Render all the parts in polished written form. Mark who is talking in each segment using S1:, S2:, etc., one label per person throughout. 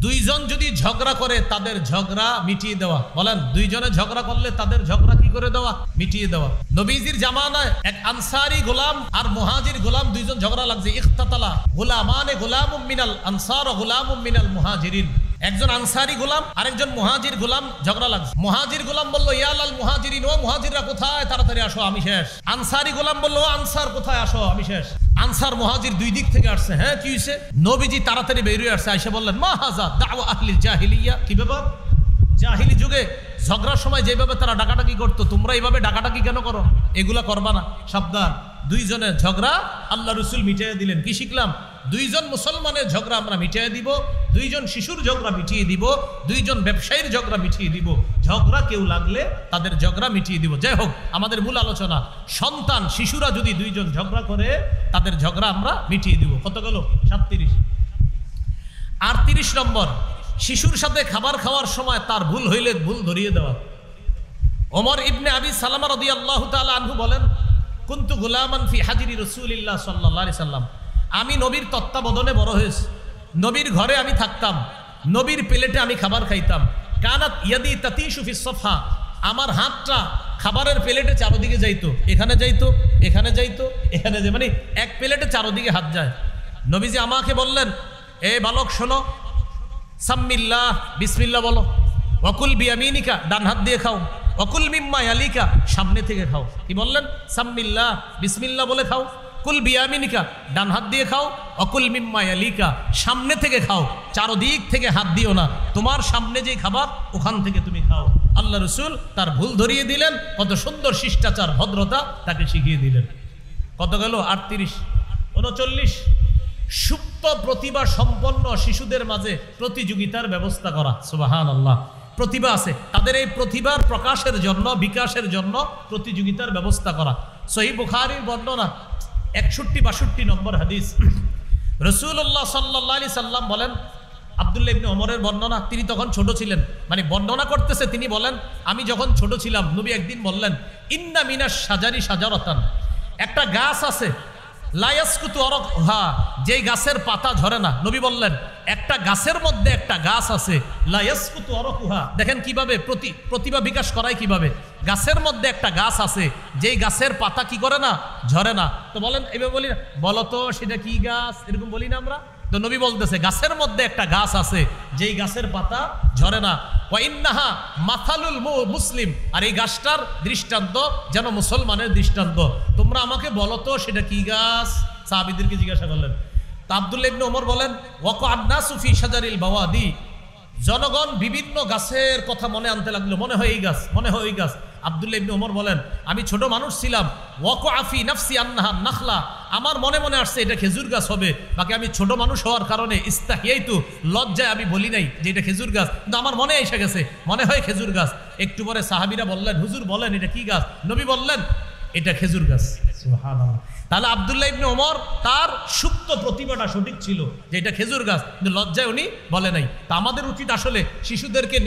S1: দুইজন যদি ঝগড়া করে তাদের ঝগড়া মিটিয়ে দেওয়া। বলেন, দুইজনে ঝগড়া করলে তাদের ঝগড়া কি করে দেওয়া? মিটিয়ে দেওয়া। নবীজির জামানায় এক আনসারি গোলাম আর মুহাজির গোলাম দুইজন ঝগড়া লাগছে। ইখতাতালা গোলামানে গোলামুম মিনাল আনসার ও গোলামুম মিনাল মুহাজিরিন। একজন আনসারি গোলাম আর একজন মুহাজির গোলাম ঝগড়া লাগছে। মুহাজির গোলাম বলল, ইয়ালাল মুহাজিরিন, ও মুহাজিররা কোথায়, তাড়াতাড়ি আসো, আমি শেষ। আনসারি গোলাম বলল, ও আনসার কোথায়, আসো, আমি শেষ। আনসার মুহাজির দুই দিক থেকে আসছে। হ্যাঁ, কি হয়েছে? নবীজি তাড়াতাড়ি বেরিয়ে আসছে, এসে বললেন, মা হাজা দাওয়া আহলিল জাহিলিয়া। কি ব্যাপার? জাহিলি যুগে ঝগড়ার সময় যেভাবে তারা ডাকাডাকি করতো, তোমরা এইভাবে ডাকাডাকি কেন করো? এগুলা করবা না, সাবধান। দুইজনের ঝগড়া আল্লাহ রসুল মিটিয়ে দিলেন। কি শিখলাম? দুইজন মুসলমানের ঝগড়া আমরা মিটিয়ে দিব, দুইজন শিশুর ঝগড়া মিটিয়ে দিব, দুইজন ব্যবসায়ীর ঝগড়া মিটিয়ে দিব। ঝগড়া কেউ লাগলে তাদের ঝগড়া মিটিয়ে দিব। যাই হোক, আমাদের মূল আলোচনা, সন্তান শিশুরা যদি দুইজন ঝগড়া করে তাদের ঝগড়া আমরা মিটিয়ে দিব। কত গেল? 37। 38 নম্বর, শিশুর সাথে খাবার খাওয়ার সময় তার ভুল হইলে ভুল ধরিয়ে দেওয়া। ওমর ইবনে আবি সালামা রাদিয়াল্লাহু তাআলা আনহু বলেন, কুনতু গুলামান ফি হাজিরি রাসূলিল্লাহ সাল্লাল্লাহু আলাইহি সাল্লাম। আমি নবীর তত্ত্বাবধানে বড় হয়েছি, নবীর ঘরে আমি থাকতাম, নবীর প্লেটে আমি খাবার খাইতাম। কানাত ইয়াদি তাতিশু ফিস সফহা, আমার হাতটা খাবারের প্লেটে চারদিকে যাইতো, এখানে যাইতো, এখানে যাইতো, এখানে যাই, মানে এক প্লেটে চারদিকে হাত যায়। নবীজি আমাকে বললেন, এ বালক শোনো, সাম্মিল্লাহ, বিসমিল্লাহ বলো, ওয়াকুল বিয়ামিনিকা, ডান হাত দিয়ে খাও, ওয়াকুল মিম্মা ইয়ালিকা, সামনে থেকে খাও। কি বললেন? সাম্মিল্লাহ, বিসমিল্লাহ বলে খাও, কুল বিয়ামিনিকা, ডান হাত দিয়ে খাও, অকুল মিম্মা ইয়ালিকা, সামনে থেকে খাও, চারদিক থেকে হাত দিও না, তোমার সামনে যে খাবার ওখান থেকে তুমি খাও। আল্লাহ রসুল তার ভুল ধরিয়ে দিলেন, কত সুন্দর শিষ্টাচার ভদ্রতা তাকে শিখিয়ে দিলেন। কত গেল? 38। 39, সুপ্ত প্রতিভা সম্পন্ন শিশুদের মাঝে প্রতিযোগিতার ব্যবস্থা করা। সুবহানাল্লাহ, প্রতিভা আছে, তাদের এই প্রতিভার প্রকাশের জন্য, বিকাশের জন্য প্রতিযোগিতার ব্যবস্থা করা। সহিহ বুখারীর বর্ণনা 61-62 নম্বর হাদিস। রাসূলুল্লাহ সাল্লাল্লাহু আলাইহি সাল্লাম বলেন, আব্দুল্লাহ ইবনে ওমরের বর্ণনা, তিনি তখন ছোট ছিলেন, মানে বর্ণনা করতেছে, তিনি বলেন, আমি যখন ছোট ছিলাম, নবী একদিন বললেন, ইন্না মিনাশ শাজারি শাজারাতান, একটা গাছ আছে, লা ইয়াসকুতু আরকুহা, যেই গাছের পাতা ঝরে না। নবী বললেন, একটা গাছের মধ্যে একটা গাছ আছে, লা ইয়াসকুতু আরকুহা। দেখেন কিভাবে প্রতিভা বিকাশ করায়, কিভাবে গাছের মধ্যে একটা গাছ আছে, যেই গাছের পাতা কি করে না, ঝরে না। তো বলেন, এভাবে বলি না, বলো তো সেটা কি গাছ, এরকম বলি না আমরা? তো নবী বলতেছে, গাছের মধ্যে একটা গাছ আছে, যেই গাছের পাতা ঝরে না। ওয়া ইন্নাহা মাথালুল মুসলিম, আর এই গাছটার দৃষ্টান্ত যেন মুসলমানের দৃষ্টান্ত। তোমরা আমাকে বলো তো সেটা কি গাছ? সাহাবীদেরকে জিজ্ঞাসা করলেন। তা আব্দুল্লাহ ইবনে ওমর বলেন, ওয়াকা'আন নাসু ফি শাজারিল বাওয়াদি, জনগণ বিভিন্ন গাছের কথা মনে আনতে লাগলো, মনে হয় এই গাছ, মনে হয় ওই গাছ। আব্দুল্লাহ ইবনে ওমর বলেন, আমি ছোট মানুষ ছিলাম, ওয়াকা'a ফি নাফসি আন্নাহা নাখলা, আমার মনে মনে আসছে এটা খেজুর গাছ হবে, বাকি আমি ছোট মানুষ হওয়ার কারণে ইস্তাহিয়াইতু, লজ্জায় আমি বলি নাই যে এটা খেজুর গাছ, কিন্তু আমার মনে এসে গেছে, মনে হয় খেজুর গাছ। একটু পরে সাহাবীরা বললেন, হুজুর বলেন এটা কি গাছ? নবী বললেন, এটা খেজুর গাছ। সুবহানাল্লাহ। তাহলে আব্দুল্লাহ ইবনে ওমর তার সুপ্ত প্রতিভাটা সঠিক ছিল যে এটা খেজুর গাছ, কিন্তু লজ্জায় উনি বলে নাই। তা আমাদের উচিত আসলে শিশুদেরকে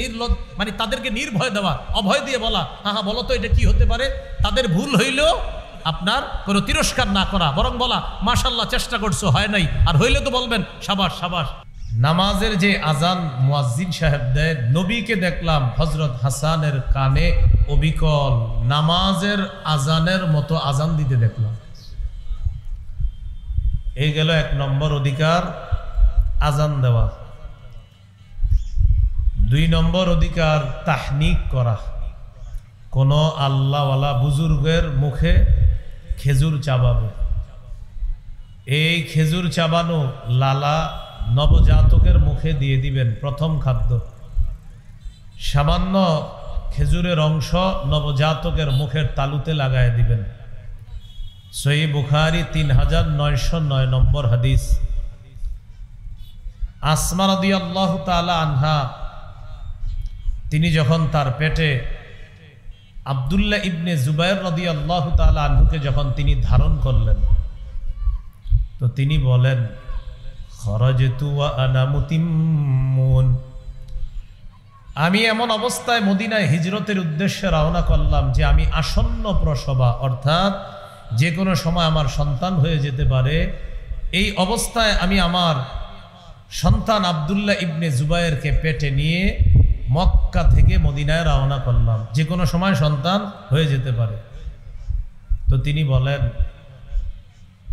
S1: মানে তাদেরকে নির্ভয় দেওয়া, অভয় দিয়ে বলা, হ্যাঁ বলো তো এটা কি হতে পারে। তাদের ভুল হইলেও আপনার কোনো তিরস্কার না করা, বরং বলা, মাশাআল্লাহ চেষ্টা করছো, হয় নাই, আর হইলে তো বলবেন সাবাস সাবাস। নামাজের যে আজান মুয়াজ্জিন সাহেব দেয়, নবীকে দেখলাম হযরত হাসানের কানে অবিকল নামাজের আজানের মতো আজান দিতে দেখলাম। এই গেল 1 নম্বর অধিকার, আজান দেওয়া। 2 নম্বর অধিকার, তাহনিক করা। কোন আল্লাহওয়ালা বুজুর্গের মুখে খেজুর চাবাবে, এই খেজুর চাবানো লালা নবজাতকের মুখে দিয়ে দিবেন, প্রথম খাদ্য। সামান্য খেজুরের অংশ নবজাতকের মুখের তালুতে লাগায় দিবেন। সহিহ বুখারী 3909 নম্বর হাদিস। আসমা রাদিয়াল্লাহু তাআলা আনহা, তিনি যখন তার পেটে আব্দুল্লাহ ইবনে জুবাইর রাদিয়াল্লাহু তাআলা আনহুকে যখন তিনি ধারণ করলেন, তো তিনি বলেন, খরাজতু ওয়া আনা মুতিম্মুন, আমি এমন অবস্থায় মদিনায় হিজরতের উদ্দেশ্যে রওনা করলাম যে আমি আসন্ন প্রসবা, অর্থাৎ যে কোনো সময় আমার সন্তান হয়ে যেতে পারে, এই অবস্থায় আমি আমার সন্তান আব্দুল্লাহ ইবনে জুবায়েরকে পেটে নিয়ে মক্কা থেকে মদিনায় রওনা করলাম, যে কোনো সময় সন্তান হয়ে যেতে পারে। তো তিনি বলেন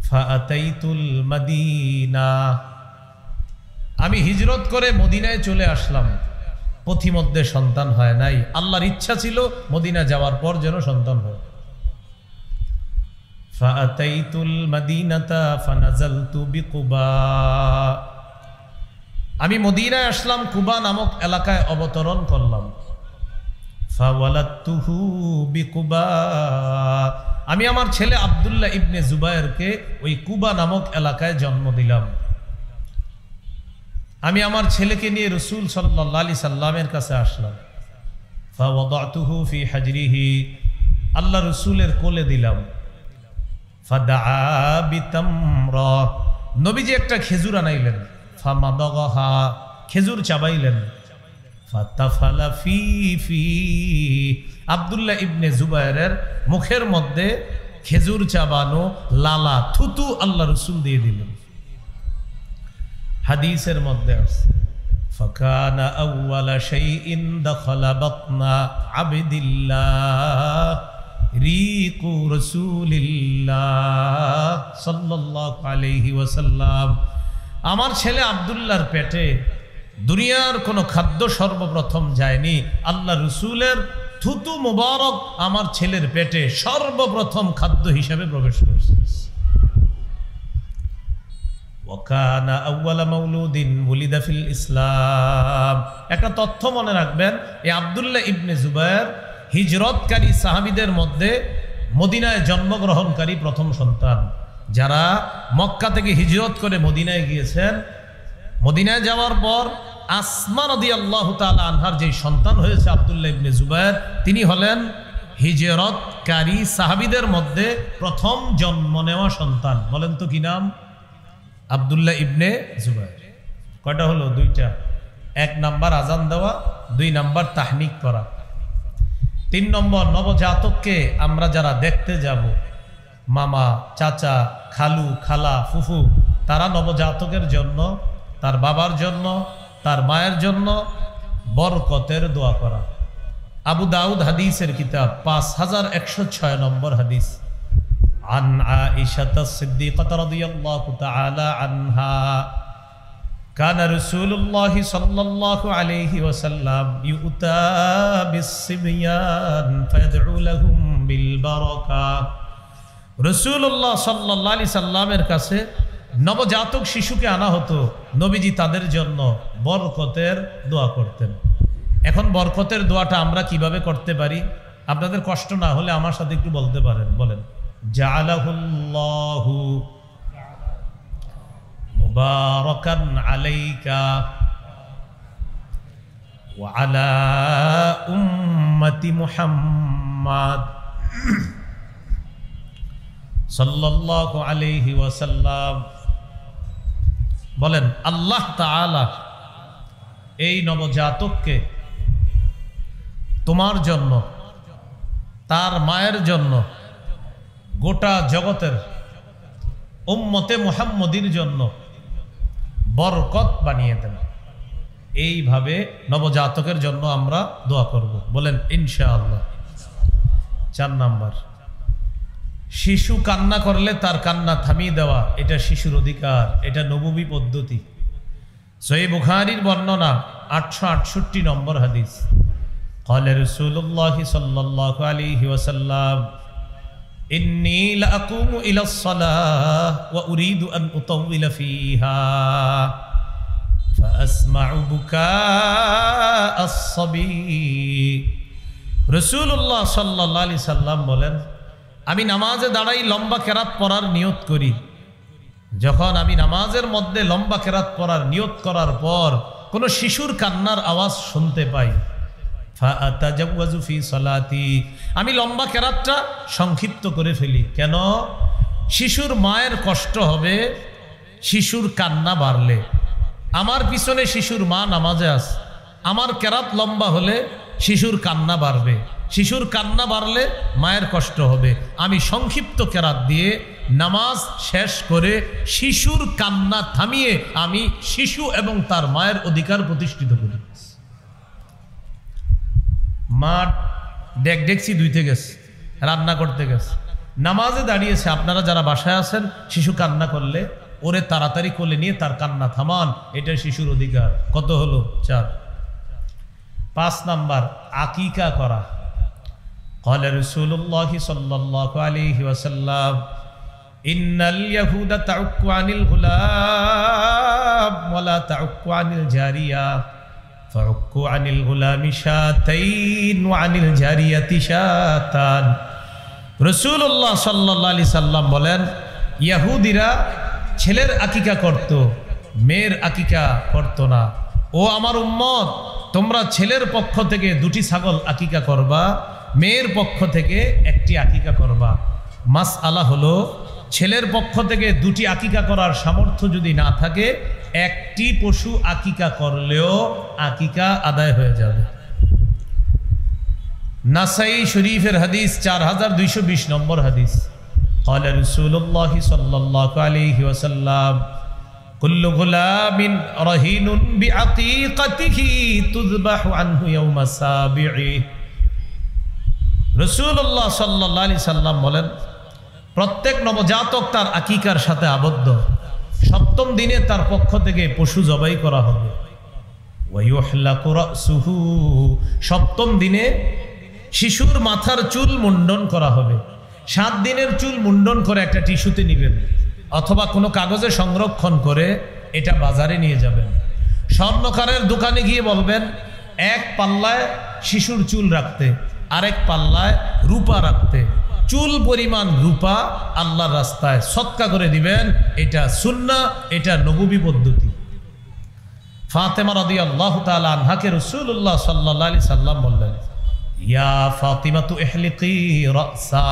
S1: ফাআতাইতুল মাদিনা, আমি হিজরত করে মদিনায় চলে আসলাম, পথিমধ্যে সন্তান হয় নাই। আল্লাহর ইচ্ছা ছিল মদিনা যাওয়ার পর যেন সন্তান হয়। ফাআতাইতুল মাদিনাতা ফানাজালতু বিকুবা, আমি মদিনায় আসলাম, কুবা নামক এলাকায় অবতরণ করলাম। ফাওয়ালাদতুহু বিকুবা, আমি আমার ছেলে আব্দুল্লাহ ইবনে জুবায়েরকে ওই কুবা নামক এলাকায় জন্ম দিলাম। আমি আমার ছেলেকে নিয়ে রাসূল সাল্লাল্লাহু আলাইহি সাল্লামের কাছে আসলাম। ফাওয়াদাতুহু ফি হাজরিহি, আল্লাহ রাসূলের কোলে দিলাম। ফাদাআ বিতামরা, নবীজি একটা খেজুর আনাইলেন। ফামাদাগাহা, খেজুর চাবাইলেন। ফাতাফালা ফি ফি, আব্দুল্লাহ ইবনে জুবায়েরের মুখের মধ্যে খেজুর চাবানো লালা থুতু আল্লাহ রাসূল দিয়ে দিলেন। হাদিসের মধ্যে আছে ফাকানা আউওয়ালা শাইইন দাখালা বাতনা আবদিল্লাহ রিকু রাসূলিল্লাহ সাল্লাল্লাহু আলাইহি ওয়াসাল্লাম, আমার ছেলে আব্দুল্লাহর পেটে দুনিয়ার কোনো খাদ্য সর্বপ্রথম যায়নি, আল্লাহ রাসূলের থুতু মুবারক আমার ছেলের পেটে সর্বপ্রথম খাদ্য হিসেবে প্রবেশ করছে। ওয়াকানা আউওয়ালা মাউলুদিন ওয়ালিদা ফিল ইসলাম, একটা তথ্য মনে রাখবেন, এই আব্দুল্লাহ ইবনে জুবায়ের হিজরতকারী সাহাবীদের মধ্যে মদিনায় জন্মগ্রহণকারী প্রথম সন্তান। যারা মক্কা থেকে হিজরত করে মদিনায় গিয়েছেন, মদিনায় যাওয়ার পর আসমা রাদিয়াল্লাহু তাআলা আনহার যে সন্তান হয়েছে আব্দুল্লাহ ইবনে জুবায়ের, তিনি হলেন হিজরতকারী সাহাবীদের মধ্যে প্রথম জন্ম নেওয়া সন্তান। বলেন তো কি নাম? আব্দুল্লাহ ইবনে জুবায়ের। কয়টা হলো? দুইটা। 1 নাম্বার আজান দেওয়া, 2 নাম্বার তাহনিক করা। 3 নম্বর নবজাতককে আমরা যারা দেখতে যাব, মামা, চাচা, খালু, খালা, ফুফু, তারা নবজাতকের জন্য, তার বাবার জন্য, তার মায়ের জন্য বরকতের দোয়া করা। আবু দাউদ হাদিসের কিতাব 5106 নম্বর হাদিস। আন আয়েশা সিদ্দিকাহ রাদিয়াল্লাহু তাআলা আনহা কানা রাসূলুল্লাহ সাল্লাল্লাহু আলাইহি ওয়াসাল্লাম ইউতা বিস-সিবয়ান ফায়াদউ লাহুম বিল বারাকাহ, রাসূলুল্লাহ সাল্লাল্লাহু আলাইহি সাল্লামের কাছে নবজাতক শিশুকে আনা হতো, নবীজি তাদের জন্য বরকতের দোয়া করতেন। এখন বরকতের দোয়াটা আমরা কিভাবে করতে পারি? আপনাদের কষ্ট না হলে আমার সাথে একটু বলতে পারেন। বলেন জাআলাহুল্লাহু মুবারাকান আলাইকা ওয়া আলা উম্মতি মুহাম্মাদ সাল্লাল্লাহু আলাইহি ওয়াসাল্লাম। বলেন আল্লাহ তাআলা এই নবজাতককে তোমার জন্য, তার মায়ের জন্য, গোটা জগতের উম্মতে মুহাম্মদীর জন্য বরকত বানিয়ে দেন। এইভাবে নবজাতকের জন্য আমরা দোয়া করব। বলেন ইনশাআল্লাহ। 4 নাম্বার, শিশু কান্না করলে তার কান্না থামিয়ে দেওয়া, এটা শিশুর অধিকার, এটা নববী পদ্ধতি। সহিহ বুখারীর বর্ণনা 868 নম্বর হাদিস। قال رسول الله صلى الله عليه وسلم إني لأقوم إلى الصلاة وأريد أن أطول فيها فأسمع بكاء الصبي। রাসূলুল্লাহ সাল্লাল্লাহু আলাইহি সাল্লাম বলেন, আমি নামাজে দাঁড়াই, লম্বা কেরাত পড়ার নিয়ত করি। যখন আমি নামাজের মধ্যে লম্বা কেরাত পড়ার নিয়ত করার পর কোনো শিশুর কান্নার আওয়াজ শুনতে পাই, ফাআতাজাওয়াজু ফি সালাতি, আমি লম্বা কেরাতটা সংক্ষিপ্ত করে ফেলি। কেন? শিশুর মায়ের কষ্ট হবে শিশুর কান্না বাড়লে। আমার পিছনে শিশুর মা নামাজে আছে, আমার কেরাত লম্বা হলে শিশুর কান্না বাড়বে, শিশুর কান্না বাড়লে মায়ের কষ্ট হবে। আমি সংক্ষিপ্ত কেরাত দিয়ে নামাজ শেষ করে শিশুর কান্না থামিয়ে আমি শিশু এবং তার মায়ের অধিকার প্রতিষ্ঠিত করি। মা ডেকছি ধুইতে গেছে, রান্না করতে গেছে, নামাজে দাঁড়িয়েছে, আপনারা যারা বাসায় আছেন শিশু কান্না করলে ওরে তাড়াতাড়ি কোলে নিয়ে তার কান্না থামান, এটা শিশুর অধিকার। কত হলো? 4। 5 নাম্বার আকিকা করা। قال رسول الله صلى الله عليه وسلم إن اليهود تعك عن الغلام ولا تعك عن الجارية فعكوا عن الغلام شاتين وعن الجارية شاتان। রাসূলুল্লাহ সাল্লাল্লাহু আলাইহি সাল্লাম বলেন, ইহুদিরা ছেলের আকিকা করত, মেয়ের আকিকা করত না। ও আমার উম্মত, তোমরা ছেলের পক্ষ থেকে 2টি ছাগল আকিকা করবা, মেয়ের পক্ষ থেকে 1টি আকিকা করবা। মাসআলা হলো, ছেলের পক্ষ থেকে 2টি আকিকা করার সামর্থ্য যদি না থাকে 1টি পশু আকিকা করলেও আকিকা আদায় হয়ে যাবে। নাসাই শরীফের হাদিস 4220 নম্বর হাদিস। قال رسول الله صلى الله عليه وسلم كل غلام رهين بعقيقته تذبح عنه يوم السابع। রাসূলুল্লাহ সাল্লাল্লাহু আলাইহি সাল্লাম বলেন, প্রত্যেক নবজাতক তার আকিকার সাথে আবদ্ধ, 7ম দিনে তার পক্ষ থেকে পশু জবাই করা হবে। ওয়ায়ুহলাকু রাসুহু, 7ম দিনে শিশুর মাথার চুল মুন্ডন করা হবে। 7 দিনের চুল মুন্ডন করে একটা টিস্যুতে নেবেন অথবা কোনো কাগজে সংরক্ষণ করে এটা বাজারে নিয়ে যাবেন। স্বর্ণকারের দোকানে গিয়ে বলবেন 1 পাল্লায় শিশুর চুল রাখতে, আরেক পাল্লায় রূপা রাখতে। চুল পরিমাণ রূপা আল্লাহর রাস্তায় সদকা করে দিবেন। এটা সুন্নাহ, এটা নববী পদ্ধতি। ফাতেমা রাদিয়াল্লাহু তাআলা আনহাকে রাসূলুল্লাহ সাল্লাল্লাহু আলাইহি সাল্লাম বললেন, ইয়া ফাতিমাতু ইহলিকি রাসা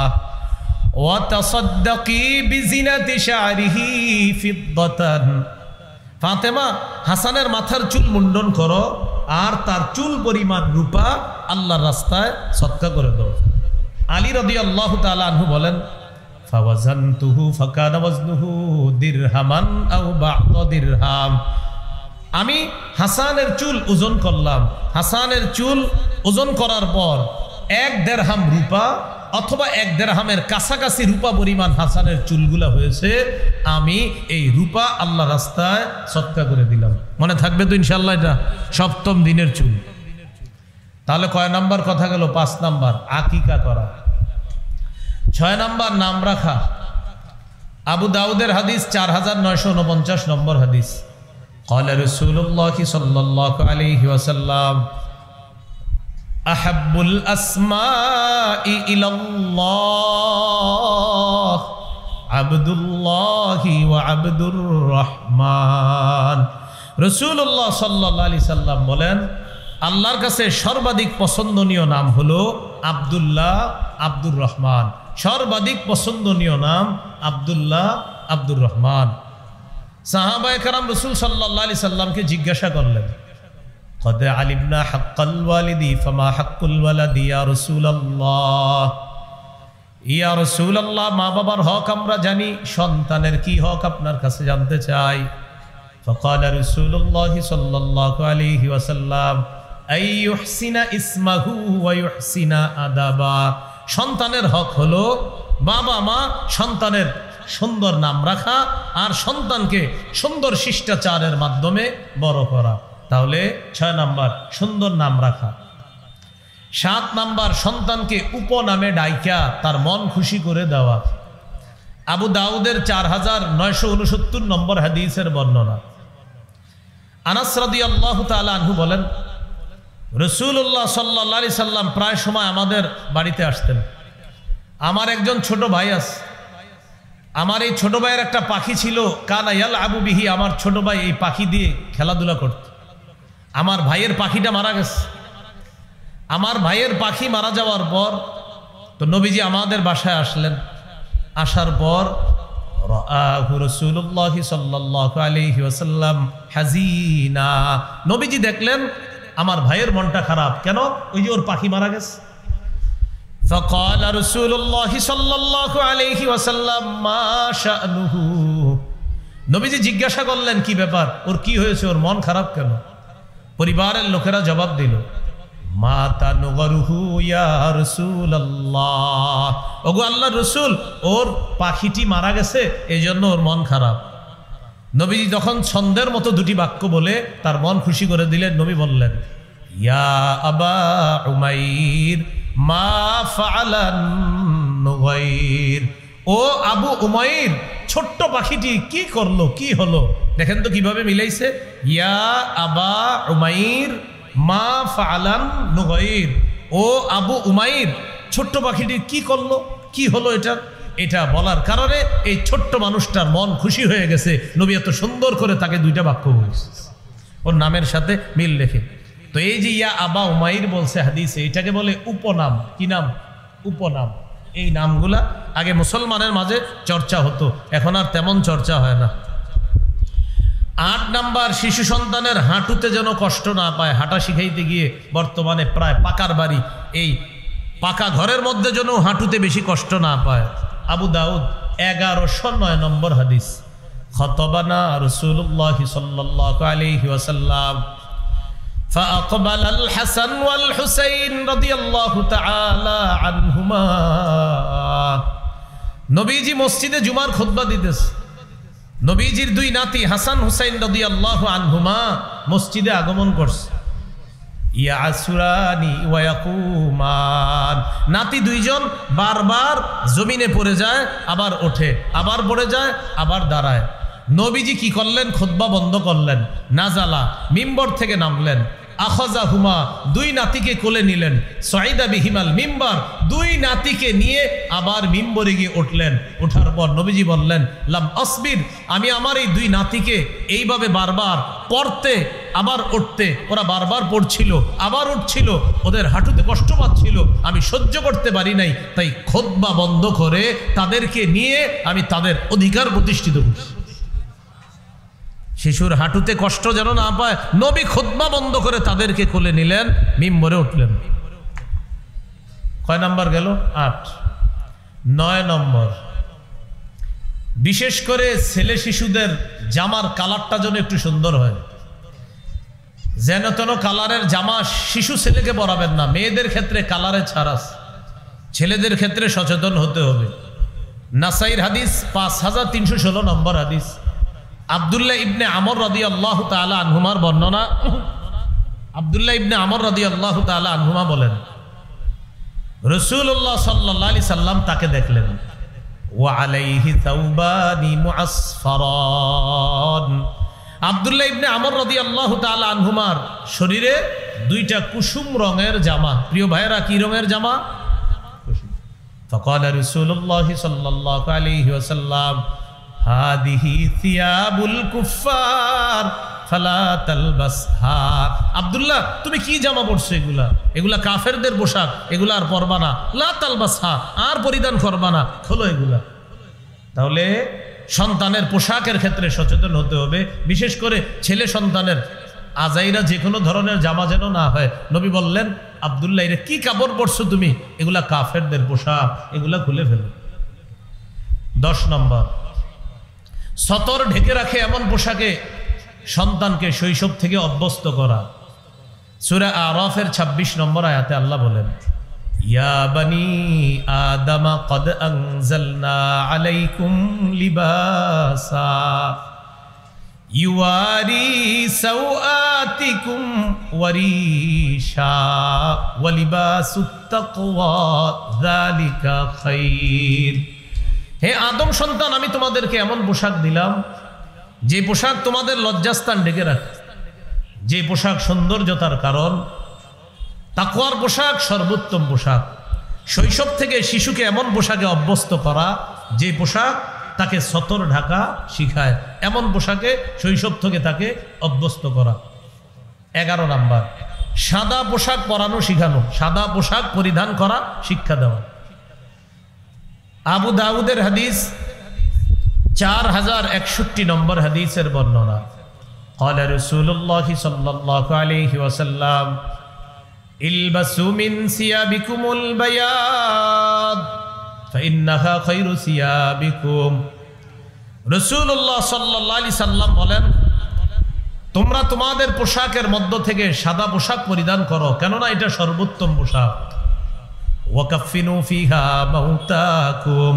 S1: ওয়া তাসাদ্দাকি বিজিনাতি শা'রিহি ফিদ্দাতান। ফাতেমা, হাসানের মাথার চুল মুন্ডন করো আর তার চুল পরিমাণ রূপা আল্লাহর রাস্তায় সদকা করে দাও। আলী রাদিয়াল্লাহু তাআলা আনহু বলেন, ফাওয়াজানতুহু ফাকানা ওয়াজনুহু দিরহামান আও বা'দা দিরহাম। আমি হাসানের চুল ওজন করলাম, হাসানের চুল ওজন করার পর 1 দিরহাম রূপা অথবা 1 দিরহামের কাছাকাছি রূপা পরিমাণ হাসানের চুলগুলা হয়েছে। আমি এই রূপা আল্লাহ রাস্তায় সদকা করে দিলাম। মনে থাকবে তো ইনশাআল্লাহ? এটা 7ম দিনের চুল। তাহলে কয় নাম্বার কথা গেল? 5 নাম্বার আকিকা করা। 6 নাম্বার নাম রাখা। আবু দাউদের হাদিস 4949 নম্বর হাদিস। قال رسول الله صلى الله عليه وسلم أحب الأسماء إلى الله عبد الله وعبد الرحمن। রাসূলুল্লাহ সাল্লাল্লাহু আলাইহি সাল্লাম বলেন, আল্লাহর কাছে সর্বাধিক পছন্দনীয় নাম হলো আব্দুল্লাহ, আব্দুর রহমান। সর্বাধিক পছন্দনীয় নাম আব্দুল্লাহ, আব্দুর রহমান। সাহাবায়ে কেরাম রাসূল সাল্লাল্লাহু আলাইহি সাল্লামকে জিজ্ঞাসা করলেন, কদ আলিমনা হাক্কাল ওয়ালিদি ফামা হাক্কুল ওয়ালাদি ইয়া রাসূলুল্লাহ। ইয়া রাসূলুল্লাহ, মা বাবার হক আমরা জানি, সন্তানের কি হক আপনার কাছে জানতে চাই। ফাকালা রাসূলুল্লাহ সাল্লাল্লাহু আলাইহি ওয়াসাল্লাম আই ইউহসিনা ইসমাহু ওয়া ইউহসিনা আদাবা। সন্তানের হক হলো বাবা মা সন্তানের সুন্দর নাম রাখা আর সন্তানকে সুন্দর শিষ্টাচারের মাধ্যমে বড় করা। তাহলে 6 নাম্বার সুন্দর নাম রাখা। 7 নাম্বার সন্তানকে উপনামে ডাইকা তার মন খুশি করে দেওয়া। আবু দাউদের 4969 নম্বর হাদিসের বর্ণনা। আনাস রাদিয়াল্লাহু তাআলা আনহু বলেন, রাসূলুল্লাহ সাল্লাল্লাহু আলাইহি সাল্লাম প্রায় সময় আমাদের বাড়িতে আসতেন। আমার একজন ছোট ভাই আছে, আমার এই ছোট ভাইয়ের একটা পাখি ছিল, কানা ইয়ালআবু বিহি। আমার ছোট ভাই এই পাখি দিয়ে খেলাধুলা করত। আমার ভাইয়ের পাখিটা মারা গেছে। আমার ভাইয়ের পাখি মারা যাওয়ার পর তো নবীজি আমাদের বাসায় আসলেন। আসার পর রাআহু রাসূলুল্লাহ সাল্লাল্লাহু আলাইহি ওয়াসাল্লাম হাজিনা। নবীজি দেখলেন আমার ভাইয়ের মনটা খারাপ। কেন? ওই যে ওর পাখি মারা গেছে। فقال رسول الله صلى الله عليه وسلم ما شأنه নবীজি জিজ্ঞাসা করলেন কি ব্যাপার, ওর কি হয়েছে, ওর মন খারাপ কেন? পরিবারের লোকেরা জবাব দিল মাতা নগরুহু ইয়া রাসূলুল্লাহ, ওগো আল্লাহর রাসূল, ওর পাখিটি মারা গেছে, এজন্য ওর মন খারাপ। নবীজি তখন ছন্দের মতো দুটি বাক্য বলে তার মন খুশি করে দিলেন। নবী বললেন ইয়া আবা উমাইর মা ফাআলান নুগাইর, ও আবু উমাইর, ছোট্ট পাখিটি কি করলো, কি হলো? দেখেন তো কিভাবে মিলাইছে, ইয়া আবা উমাইর মা ফাআলান নুগাইর, ও আবু উমাইর, ছোট্ট পাখিটি কি করলো, কি হলো? এটা বলার কারণে এই ছোট্ট মানুষটার মন খুশি হয়ে গেছে। নবী এত সুন্দর করে তাকে দুইটা বাক্য বলছে ওর নামের সাথে মিল রেখে। তো এই যে ইয়া আবা উমাইর বলছে হাদিসে, এটাকে বলে উপনাম। কি নাম? উপনাম। এই নামগুলা আগে মুসলমানের মাঝে চর্চা হতো, এখন আর তেমন চর্চা হয় না। 8 নাম্বার, শিশু সন্তানের হাঁটুতে যেন কষ্ট না পায়, হাঁটা শিখাইতে গিয়ে বর্তমানে প্রায় পাকার বাড়ি, এই পাকা ঘরের মধ্যে যেন হাঁটুতে বেশি কষ্ট না পায়। আবু দাউদ 1109 নম্বর হাদিস, খতবানা রাসূলুল্লাহ সাল্লাল্লাহু আলাইহি ওয়াসাল্লাম فأقبل الحسن والحسين رضي الله تعالى عنهما, নবীজি মসজিদে জুমার খুতবা দিতেছে। নবীজির দুই নাতি হাসান হুসাইন রাদিয়াল্লাহু আনহুমা মসজিদে আগমন করছে। ইয়াসুরানি ওয়া ইয়াকুমান, নাতি দুইজন বারবার জমিনে পড়ে যায়, আবার ওঠে, আবার পড়ে যায়, আবার দাঁড়ায়। নবীজি কি করলেন? খুতবা বন্ধ করলেন, নাজালা, মিম্বর থেকে নামলেন, আখাযাহুমা, দুই নাতিকে কোলে নিলেন, সাইদা বিহিমাল মিম্বার, দুই নাতিকে নিয়ে আবার মিম্বরে গিয়ে উঠলেন। ওঠার পর নবীজি বললেন লাম আসবির, আমি আমার এই দুই নাতিকে এইভাবে বারবার পড়তে আবার উঠতে, ওরা বারবার পড়ছিল আবার উঠছিল, ওদের হাঁটুতে কষ্ট পাচ্ছিল, আমি সহ্য করতে পারি নাই, তাই খুতবা বন্ধ করে তাদেরকে নিয়ে আমি তাদের অধিকার প্রতিষ্ঠিত করছি। শিশুর হাঁটুতে কষ্ট যেন না পায়, নবী খুতবা বন্ধ করে তাদেরকে কোলে নিলেন, মিম্বরে উঠলেন। কয় নাম্বার গেল? 8। 9 নম্বর, বিশেষ করে ছেলে শিশুদের জামার কালারটা যেন একটু সুন্দর হয়। যেন তেন কালারের জামা শিশু ছেলেকে পরাবেন না। মেয়েদের ক্ষেত্রে কালারে ছাড় আছে, ছেলেদের ক্ষেত্রে সচেতন হতে হবে। নাসাইর হাদিস 5316 নম্বর হাদিস, আব্দুল্লাহ ইবনে আমর রাদিয়াল্লাহু তাআলা আনহুমার বর্ণনা। আব্দুল্লাহ ইবনে আমর রাদিয়াল্লাহু তাআলা আনহুমা বলেন রাসূলুল্লাহ সাল্লাল্লাহু আলাইহি সাল্লাম তাকে দেখলেন, ওয়া আলাইহি তাওবানি মুআসফারান, আব্দুল্লাহ ইবনে আমর রাদিয়াল্লাহু তাআলা আনহুমার শরীরে দুইটা কুসুম রঙের জামা। প্রিয় ভাইয়েরা, কি রঙের জামা? ফাকালা রাসূলুল্লাহ সাল্লাল্লাহু আলাইহি ওয়াসাল্লাম হাদিহি থিয়াবুল কুফার ফালা তালবাসহা, আব্দুল্লাহ তুমি কি জামা পরছো? এগুলা কাফেরদের পোশাক, এগুলা আর পরবা না। লা তালবাসহা, আর পরিধান করবা না, খোলো এগুলা। তাহলে সন্তানের পোশাকের ক্ষেত্রে সচেতন হতে হবে, বিশেষ করে ছেলে সন্তানের আজাইরা যে কোনো ধরনের জামা যেন না হয়। নবী বললেন আব্দুল্লাহ এর কি কাপড় পরছো তুমি? এগুলা কাফেরদের পোশাক, এগুলা খুলে ফেলো। 10 নম্বর, সতর ঢেকে রাখে এমন পোশাকে সন্তানকে শৈশব থেকে অভ্যস্ত করা। সূরা আরাফের 26 নম্বর আয়াতে আল্লাহ বলেন ইয়া বানি আদম কদ আনজালনা আলাইকুম লিবাসা ইউয়ারি সাওআতিকুম ওয়ারিশা ওয়া লিবাসুত তাকওয়া যালিকা খায়র। হে আদম সন্তান, আমি তোমাদেরকে এমন পোশাক দিলাম যে পোশাক তোমাদের লজ্জাস্থান ঢেকে রাখে, যে পোশাক সৌন্দর্যতার কারণ। তাকওয়ার পোশাক সর্বোত্তম পোশাক। শৈশব থেকে শিশুকে এমন পোশাকে অভ্যস্ত করা যে পোশাক তাকে সতর ঢাকা শিখায়, এমন পোশাকে শৈশব থেকে তাকে অভ্যস্ত করা। 11 নাম্বার, সাদা পোশাক পরানো শিখানো, সাদা পোশাক পরিধান করা শিক্ষা দেওয়া। আবু দাউদের হাদিস 4061 নম্বর হাদিসের বর্ণনা, ক্বালা রাসূলুল্লাহ সাল্লাল্লাহু আলাইহি ওয়াসাল্লাম ইলবাসু মিন সিয়াবিকুমুল বায়াদ ফাইন্নাহা খায়রু সিয়াবিকুম। রাসূলুল্লাহ সাল্লাল্লাহু আলাইহি সাল্লাম বলেন, তোমরা তোমাদের পোশাকের মধ্য থেকে সাদা পোশাক পরিধান করো, কেননা এটা সর্বোত্তম পোশাক। ওয়াকাফিনু ফিহা মাউতাকুম,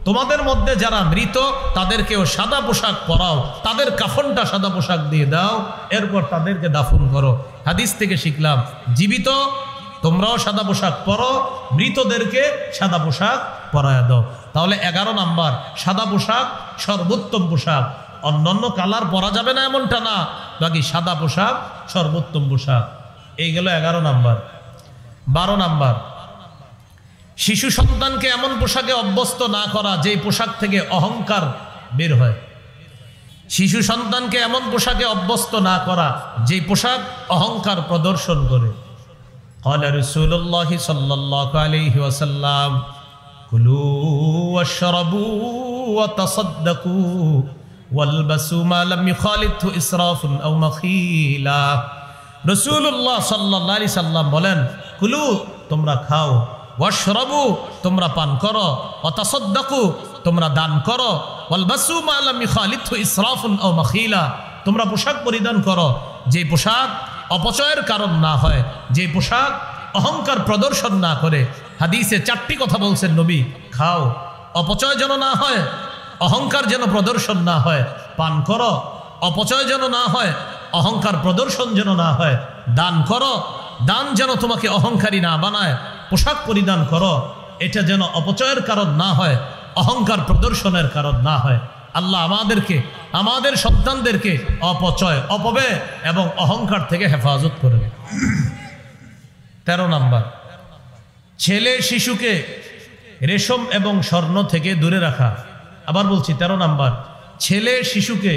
S1: তোমাদের মধ্যে যারা মৃত তাদেরকেও সাদা পোশাক পরাও, তাদের কাফনটা সাদা পোশাক দিয়ে দাও, এরপর তাদেরকে দাফন করো। হাদিস থেকে শিখলাম জীবিত তোমরাও সাদা পোশাক পরো, মৃতদেরকে সাদা পোশাক পরায়া দাও। তাহলে 11 নাম্বার, সাদা পোশাক সর্বোত্তম পোশাক। অন্যান্য কালার পরা যাবে না এমনটা না, বাকি সাদা পোশাক সর্বোত্তম পোশাক। এই গেল 11 নাম্বার। 12 নাম্বার, শিশু সন্তানকে এমন পোশাকে অভ্যস্ত না করা যেই পোশাক থেকে অহংকার বের হয়। শিশু সন্তানকে এমন পোশাকে অভ্যস্ত না করা যেই পোশাক অহংকার প্রদর্শন করে। ক্বালা রাসূলুল্লাহ সাল্লাল্লাহু আলাইহি ওয়াসাল্লাম কুলু ওয়াশরাবু ওয়া তাসাদ্দাকু ওয়ালবাসু মা লাম ইখালিতহু ইসরাফুন আও মাখিলা। রাসূলুল্লাহ সাল্লাল্লাহু আলাইহি সাল্লাম বলেন, কুলু তোমরা খাও, ওয়াশরাবু তোমরা পান করো, ওয়া তাসাদ্দাকু তোমরা দান করো, ওয়ালবাসু মা লাম ইখালিতহু ইসরাফুন আও মাখিলা তোমরা পোশাক পরিধান করো যে পোশাক অপচয়ের কারণ না হয়, যে পোশাক অহংকার প্রদর্শন না করে। হাদিসে 4টি কথা বলছেন নবী, খাও, অপচয় যেন না হয়, অহংকার যেন প্রদর্শন না হয়, পান করো, অপচয় যেন না হয়, অহংকার প্রদর্শন যেন না হয়, দান করো, দান যেন তোমাকে অহংকারী না বানায়, পোশাক পরিধান করো, এটা যেন অপচয়ের কারণ না হয়, অহংকার প্রদর্শনের কারণ না হয়। আল্লাহ আমাদেরকে, আমাদের সন্তানদেরকে অপচয়, অপব্যয় এবং অহংকার থেকে হেফাজত করে। 13 নাম্বার, ছেলে শিশুকে রেশম এবং স্বর্ণ থেকে দূরে রাখা। আবার বলছি 13 নাম্বার, ছেলে শিশুকে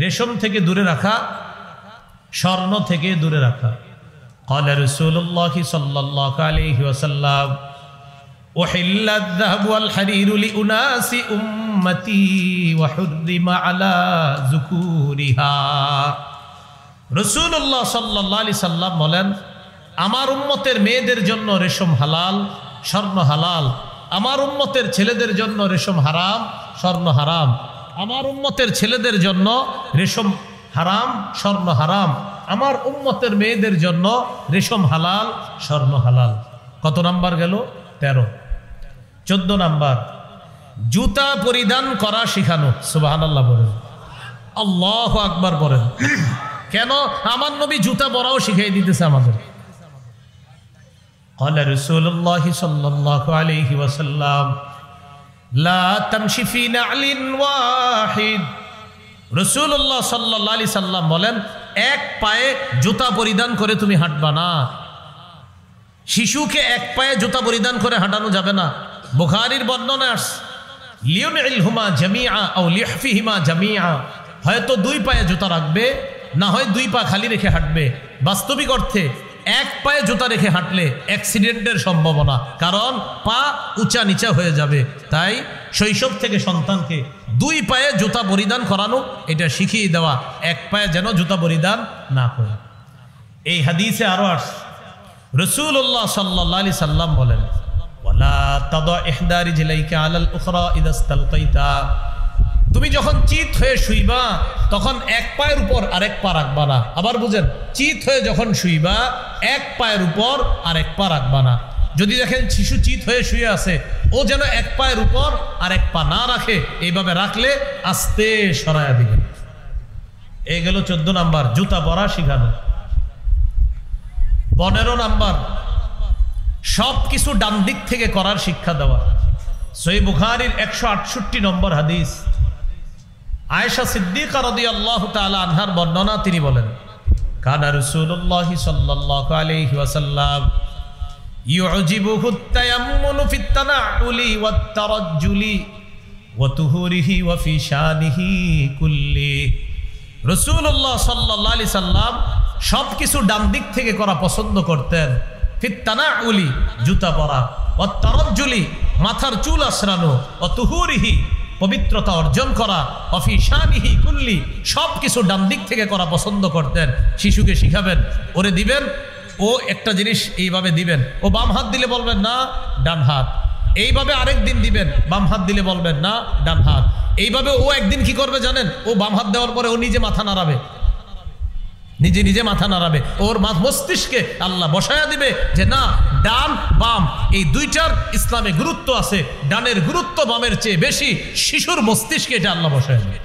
S1: রেশম থেকে দূরে রাখা, স্বর্ণ থেকে দূরে রাখা। قال رسول الله صلى الله عليه وسلم أحل الذهب والحرير لأناس أمتي وحرم على ذكورها। রাসূলুল্লাহ সাল্লাল্লাহু আলাইহি সাল্লাম বলেন, আমার উম্মতের মেয়েদের জন্য রেশম হালাল, স্বর্ণ হালাল। আমার উম্মতের ছেলেদের জন্য রেশম হারাম, স্বর্ণ হারাম। আমার উম্মতের ছেলেদের জন্য রেশম হারাম, স্বর্ণ হারাম। আমার উম্মতের মেয়েদের জন্য রেশম হালাল, স্বর্ণ হালাল। কত নাম্বার গেল? 13। 14 নাম্বার, জুতা পরিধান করা শিখানো। সুবহানাল্লাহ বলেন, আল্লাহু আকবার বলেন। কেন? আমার নবী জুতা পরাও শিখিয়ে দিতেছে আমাদের। قال رسول الله صلى الله عليه وسلم لا تمشي في نعل واحد। রাসূলুল্লাহ সাল্লাল্লাহু আলাইহি সাল্লাম বলেন, এক পায়ে জুতা পরিধান করে তুমি হাঁটবা না। শিশুকে এক পায়ে জুতা পরিধান করে হাঁটানো যাবে না। বুখারীর বর্ণনা আসছে, লিউনইলহুমা জামিআ আও লিহফিহিমা জামিআ, হয়তো 2 পায়ে জুতা রাখবে, না হয় 2 পা খালি রেখে হাঁটবে। বাস্তবিক অর্থে এক পায়ে জুতা রেখে হাঁটলে অ্যাক্সিডেন্টের সম্ভাবনা, কারণ পা উঁচা নিচা হয়ে যাবে। তাই শৈশব থেকে সন্তানকে 2 পায়ে জুতা পরিধান করানো, এটা শিখিয়ে দেওয়া, এক পায়ে যেন জুতা পরিধান না করে। এই হাদিসে আরো আসছে, রাসূলুল্লাহ সাল্লাল্লাহু আলাইহি সাল্লাম বলেন, ওয়ালা তাদা ইহদা রিজলাইকা আলাল উখরা ইযা ইসতালকাইতা। তুমি যখন চিত হয়ে শুইবা তখন এক পায়ের উপর আরেক পা রাখবা না। আবার বুঝেন, চিত হয়ে যখন শুইবা এক পায়ের উপর আরেক পা রাখবা না। যদি দেখেন শিশু চিত হয়ে শুয়ে আছে, ও যেন এক পায়ের উপর আরেক পা না রাখে, এইভাবে রাখলে আস্তে সরায়া দিবেন। এই গেল 14 নাম্বার, জুতা পরা শিখানো। 15 নাম্বার, সব কিছু ডান দিক থেকে করার শিক্ষা দেওয়া। সহিহ বুখারীর 168 নম্বর হাদিস, আয়েশা সিদ্দিকা রাদিয়াল্লাহু তাআলা আনহার বর্ণনা, তিনি বলেন, কানা রাসূলুল্লাহ সাল্লাল্লাহু আলাইহি ওয়াসাল্লাম ইউজিবুহু তায়াম্মুনু ফিত তানাউলি ওয়াত তারাজ্জুলি ওয়া তুহুরিহি ওয়া ফি শানিহি কুল্লি। রাসূলুল্লাহ সাল্লাল্লাহু আলাইহি সাল্লাম সব কিছু ডান দিক থেকে করা পছন্দ করতেন। ফিত তানাউলি জুতা পরা, ওয়াত তারাজ্জুলি মাথার চুল আঁচড়ানো, ওয়া তুহুরিহি পবিত্রতা অর্জন করা, অফি শানিহি কুল্লি সব কিছু ডান দিক থেকে করা পছন্দ করতেন। শিশুকে শিখাবেন, ওরে দিবেন ও একটা জিনিস এইভাবে দিবেন, ও বাম হাত দিলে বলবেন না ডান হাত, এইভাবে আরেক দিন দিবেন, বাম হাত দিলে বলবেন না ডান হাত। এইভাবে ও একদিন কি করবে জানেন, ও বাম হাত দেওয়ার পরে ও নিজে মাথা নাড়াবে, নিজে নিজে মাথা নাড়াবে, ওর মস্তিষ্কে আল্লাহ বসায়া দিবে যে না ডান বাম এই দুইটার ইসলামে গুরুত্ব আছে, ডানের গুরুত্ব বামের চেয়ে বেশি, শিশুর মস্তিষ্কে এটা আল্লাহ বসায়া দিবে।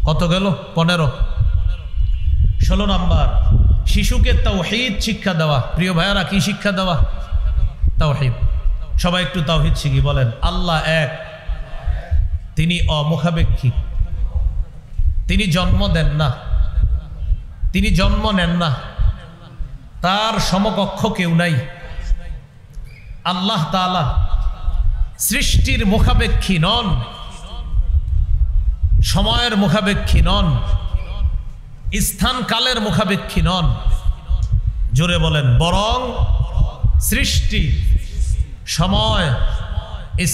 S1: কত গেল? 15। 16 নাম্বার, শিশুকে তাওহীদ শিক্ষা দেওয়া। প্রিয় ভাইয়ারা, কি শিক্ষা দেওয়া? তাওহীদ। সবাই একটু তাওহীদ শিখি, বলেন আল্লাহ এক, তিনি অমুখাপেক্ষী, তিনি জন্ম দেন না, তিনি জন্ম নেন না, তার সমকক্ষ কেউ নাই। আল্লাহ তাআলা সৃষ্টির মুখাপেক্ষী নন, সময়ের মুখাপেক্ষী নন, স্থান কালের মুখাপেক্ষী নন। জোরে বলেন, বরং সৃষ্টি, সময়,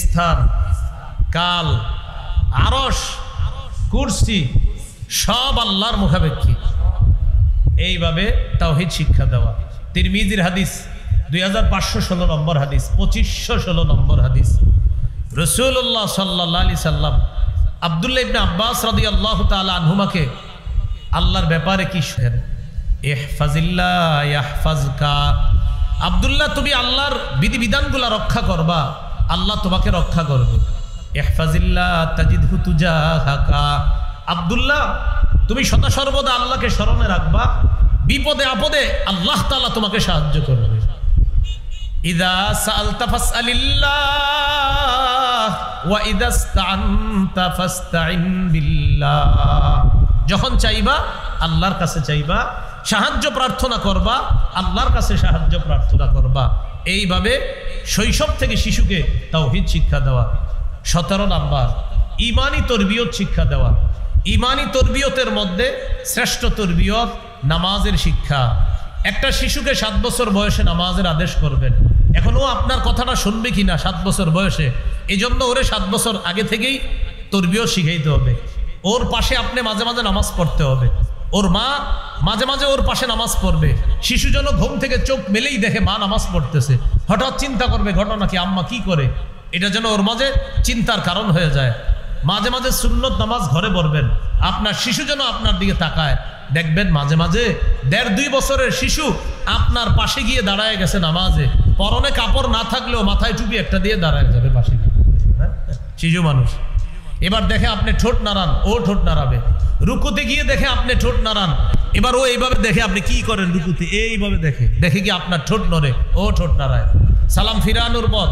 S1: স্থান, কাল, আরশ, কুরসি সব আল্লাহর মুখাপেক্ষী। এইভাবে তাওহীদ শিক্ষা দেওয়া। তিরমিজির হাদিস 2516 নম্বর হাদিস, 2516 নম্বর হাদিস, রাসূলুল্লাহ সাল্লাল্লাহু আলাইহি সাল্লাম আব্দুল্লাহ ইবনে আব্বাস রাদিয়াল্লাহু তাআলা আনহুমাকে আল্লাহর ব্যাপারে কি শোনেন, ইহফাজিল্লাহ ইয়াহফাজকা, আব্দুল্লাহ তুমি আল্লাহর বিধিবিধানগুলো রক্ষা করবা, আল্লাহ তোমাকে রক্ষা করবে। ইহফাজিল্লাহ তাজিদহু তুজাহাকা, আব্দুল্লাহ তুমি সদা সর্বদা আল্লাহকে স্মরণে রাখবা, বিপদে আপদে আল্লাহ তাআলা তোমাকে সাহায্য করবে। ইযা সাআলতা ফাসআলিল্লাহ ওয়া ইযা ইসতাআনতা ফাসতাইন বিল্লাহ, যখন চাইবা আল্লাহর কাছে চাইবা, সাহায্য প্রার্থনা করবা আল্লাহর কাছে সাহায্য প্রার্থনা করবা। এইভাবে শৈশব থেকে শিশুকে তাওহীদ শিক্ষা দেওয়া। 17 নাম্বার, ঈমানি তরবিয়ত শিক্ষা দেওয়া। ঈমানি তরবিয়তের মধ্যে শ্রেষ্ঠ তরবিয়ত নামাজের শিক্ষা। একটা শিশুকে 7 বছর বয়সে নামাজের আদেশ করবেন, এখন ও আপনার কথাটা শুনবে কিনা 7 বছর বয়সে, এই জন্য ওরে 7 বছর আগে থেকেই তরবিয়ত শিখাইতে হবে। ওর পাশে আপনি মাঝে মাঝে নামাজ পড়তে হবে, ওর মা মাঝে মাঝে ওর পাশে নামাজ পড়বে। শিশু যেন ঘুম থেকে চোখ মেলেই দেখে মা নামাজ পড়তেছে, হঠাৎ চিন্তা করবে ঘটনা কি, আম্মা কি করে, এটা যেন ওর মাঝে চিন্তার কারণ হয়ে যায়। মাঝে মাঝে সুন্নত নামাজ ঘরে পড়বেন, আপনার শিশু যেন আপনার দিকে তাকায়। দেখবেন মাঝে মাঝে 1.5-2 বছরের শিশু আপনার পাশে গিয়ে দাঁড়ায় গেছে নামাজে, পরনে কাপড় না থাকলেও মাথায় টুপি একটা দিয়ে দাঁড়ায় যাবে পাশে, শিশু মানুষ। এবার দেখে আপনি ঠোঁট নাড়ান, ও ঠোঁট নাড়াবে। রুকুতে গিয়ে দেখে আপনি ঠোঁট নাড়ান, এবার ও এইভাবে দেখে আপনি কি করেন রুকুতে, এইভাবে দেখে দেখে কি আপনার ঠোঁট নড়ে, ও ঠোঁট নাড়ায়। সালাম ফিরানোর পর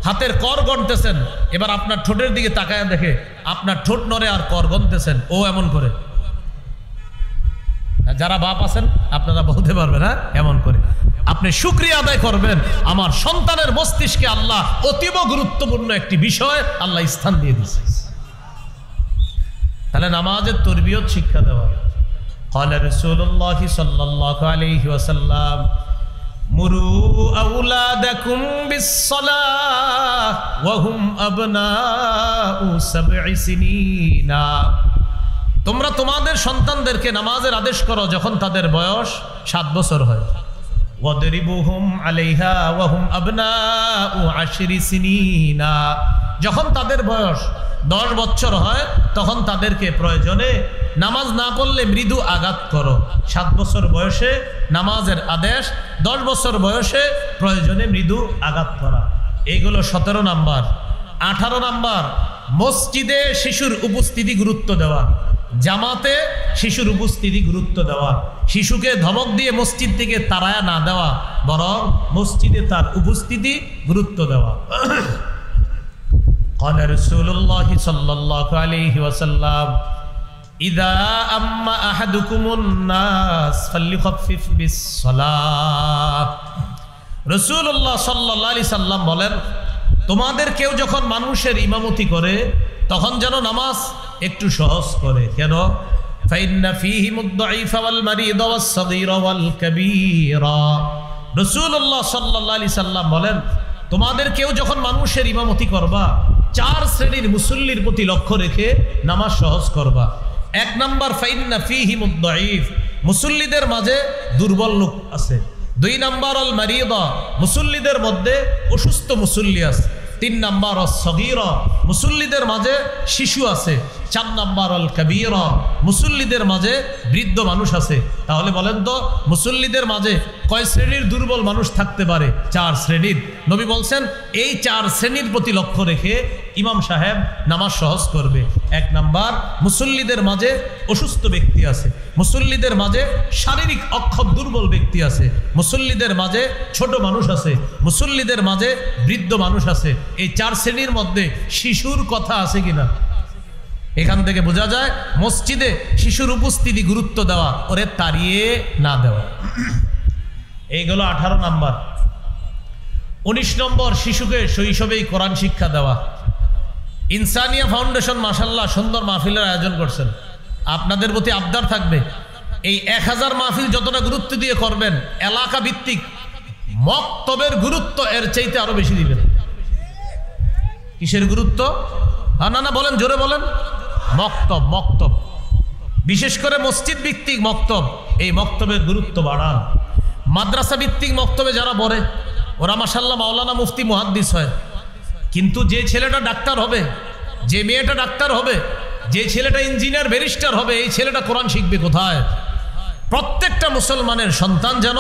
S1: হাতের কর গণতেছেন, এবার আপনার ঠোঁটের দিকে তাকায় দেখে আপনার ঠোঁট নড়ে আর কর গণতেছেন, ও এমন করে। যারা বাপ আছেন আপনারা বলতে পারবেন, হ্যাঁ এমন করে আপনি শুকরিয়া আদায় করবেন, আমার সন্তানের মস্তিষ্কে আল্লাহ অতীব গুরুত্বপূর্ণ একটি বিষয় আল্লাহ স্থান দিয়ে দিয়েছে। তাহলে নামাজের তরবিয়ত শিক্ষা দেওয়া। ক্বালা রাসূলুল্লাহ সাল্লাল্লাহু আলাইহি ওয়াসাল্লাম মুরু আওলাদাকুম বিস-সালাহ ওয়া হুম আবনাউ 7 সিনিনা, তোমরা তোমাদের সন্তানদেরকে নামাজের আদেশ করো যখন তাদের বয়স 7 বছর হয়। ওয়াদরিবুহুম আলাইহা ওয়া হুম আবনাউ 10 সিনিনা, যখন তাদের বয়স 10 বছর হয় তখন তাদেরকে প্রয়োজনে নামাজ না পড়লে মৃদু আঘাত করো। 7 বছর বয়সে নামাজের আদেশ, 10 বছর বয়সে প্রয়োজনে মৃদু আঘাত করা। এইগুলো 17 নাম্বার। 18 নাম্বার, মসজিদে শিশুর উপস্থিতি গুরুত্ব দেওয়া, জামাতে শিশুর উপস্থিতি গুরুত্ব দেওয়া। শিশুকে ধমক দিয়ে মসজিদ থেকে তাড়ায়া না দেওয়া, বরং মসজিদে তার উপস্থিতি গুরুত্ব দেওয়া। قال رسول الله صلى الله عليه وسلم إذا أما أحدكم الناس فليخفف بالصلاة। রাসূলুল্লাহ সাল্লাল্লাহু আলাইহি সাল্লাম বলেন, তোমাদের কেউ যখন মানুষের ইমামতি করে তখন যেন নামাজ একটু সহজ করে। কেন? فإن فيهم الضعيف والمريض والصغير والكبير। রাসূলুল্লাহ সাল্লাল্লাহু আলাইহি সাল্লাম বলেন, তোমাদের কেউ যখন মানুষের ইমামতি করবা 4 শ্রেণীর মুসল্লির প্রতি লক্ষ্য রেখে নামাজ সহজ করবা। 1 নাম্বার, ফাইন্না ফীহিমুদ দাঈফ, মুসল্লিদের মাঝে দুর্বল লোক আছে। 2 নাম্বার আল মারিদা, মুসল্লিদের মধ্যে অসুস্থ মুসল্লি আছে। 3 নাম্বার আল সগীরা, মুসল্লিদের মাঝে শিশু আছে। 4 নাম্বার আল কাবীরা, মুসল্লিদের মাঝে বৃদ্ধ মানুষ আছে। তাহলে বলেন তো মুসল্লিদের মাঝে কয় শ্রেণীর দুর্বল মানুষ থাকতে পারে? 4 শ্রেণীর। নবী বলছেন এই 4 শ্রেণীর প্রতি লক্ষ্য রেখে ইমাম সাহেব নামাজ সহজ করবে। 1 নাম্বার, মুসল্লিদের মাঝে অসুস্থ ব্যক্তি আছে, মুসল্লিদের মাঝে শারীরিক অক্ষম দুর্বল ব্যক্তি আছে, মুসল্লিদের মাঝে ছোট মানুষ আছে, মুসল্লিদের মাঝে বৃদ্ধ মানুষ আছে। এই 4 শ্রেণীর মধ্যে শিশুর কথা আছে কিনা? এখান থেকে বোঝা যায় মসজিদে শিশুর উপস্থিতি গুরুত্ব দেওয়া, ওরে তাড়িয়ে না দেওয়া। এইগুলো 18 নাম্বার। 19 নম্বর, শিশুকে শৈশবেই কোরআন শিক্ষা দেওয়া। ইনসানিয়া ফাউন্ডেশন মাশাআল্লাহ সুন্দর মাহফিলের আয়োজন করছেন। আপনাদের প্রতি আবদার থাকবে এই 1000 মাহফিল যতটা গুরুত্ব দিয়ে করবেন, এলাকা ভিত্তিক মক্তবের গুরুত্ব এর চাইতে আরো বেশি দিবেন। কিসের গুরুত্ব? না বলেন, জোরে বলেন। মক্তব, মক্তব, বিশেষ করে মসজিদ ভিত্তিক মক্তব, এই মক্তবের গুরুত্ব বাড়ান। মাদ্রাসা ভিত্তিক মক্তবে যারা পড়ে ওরা মাশাআল্লাহ মাওলানা মুফতি মুহাদ্দিস হয়, কিন্তু যে ছেলেটা ডাক্তার হবে, যে মেয়েটা ডাক্তার হবে, যে ছেলেটা ইঞ্জিনিয়ার ব্যারিস্টার হবে, এই ছেলেটা কোরআন শিখবে কোথায়? প্রত্যেকটা মুসলমানের সন্তান যেন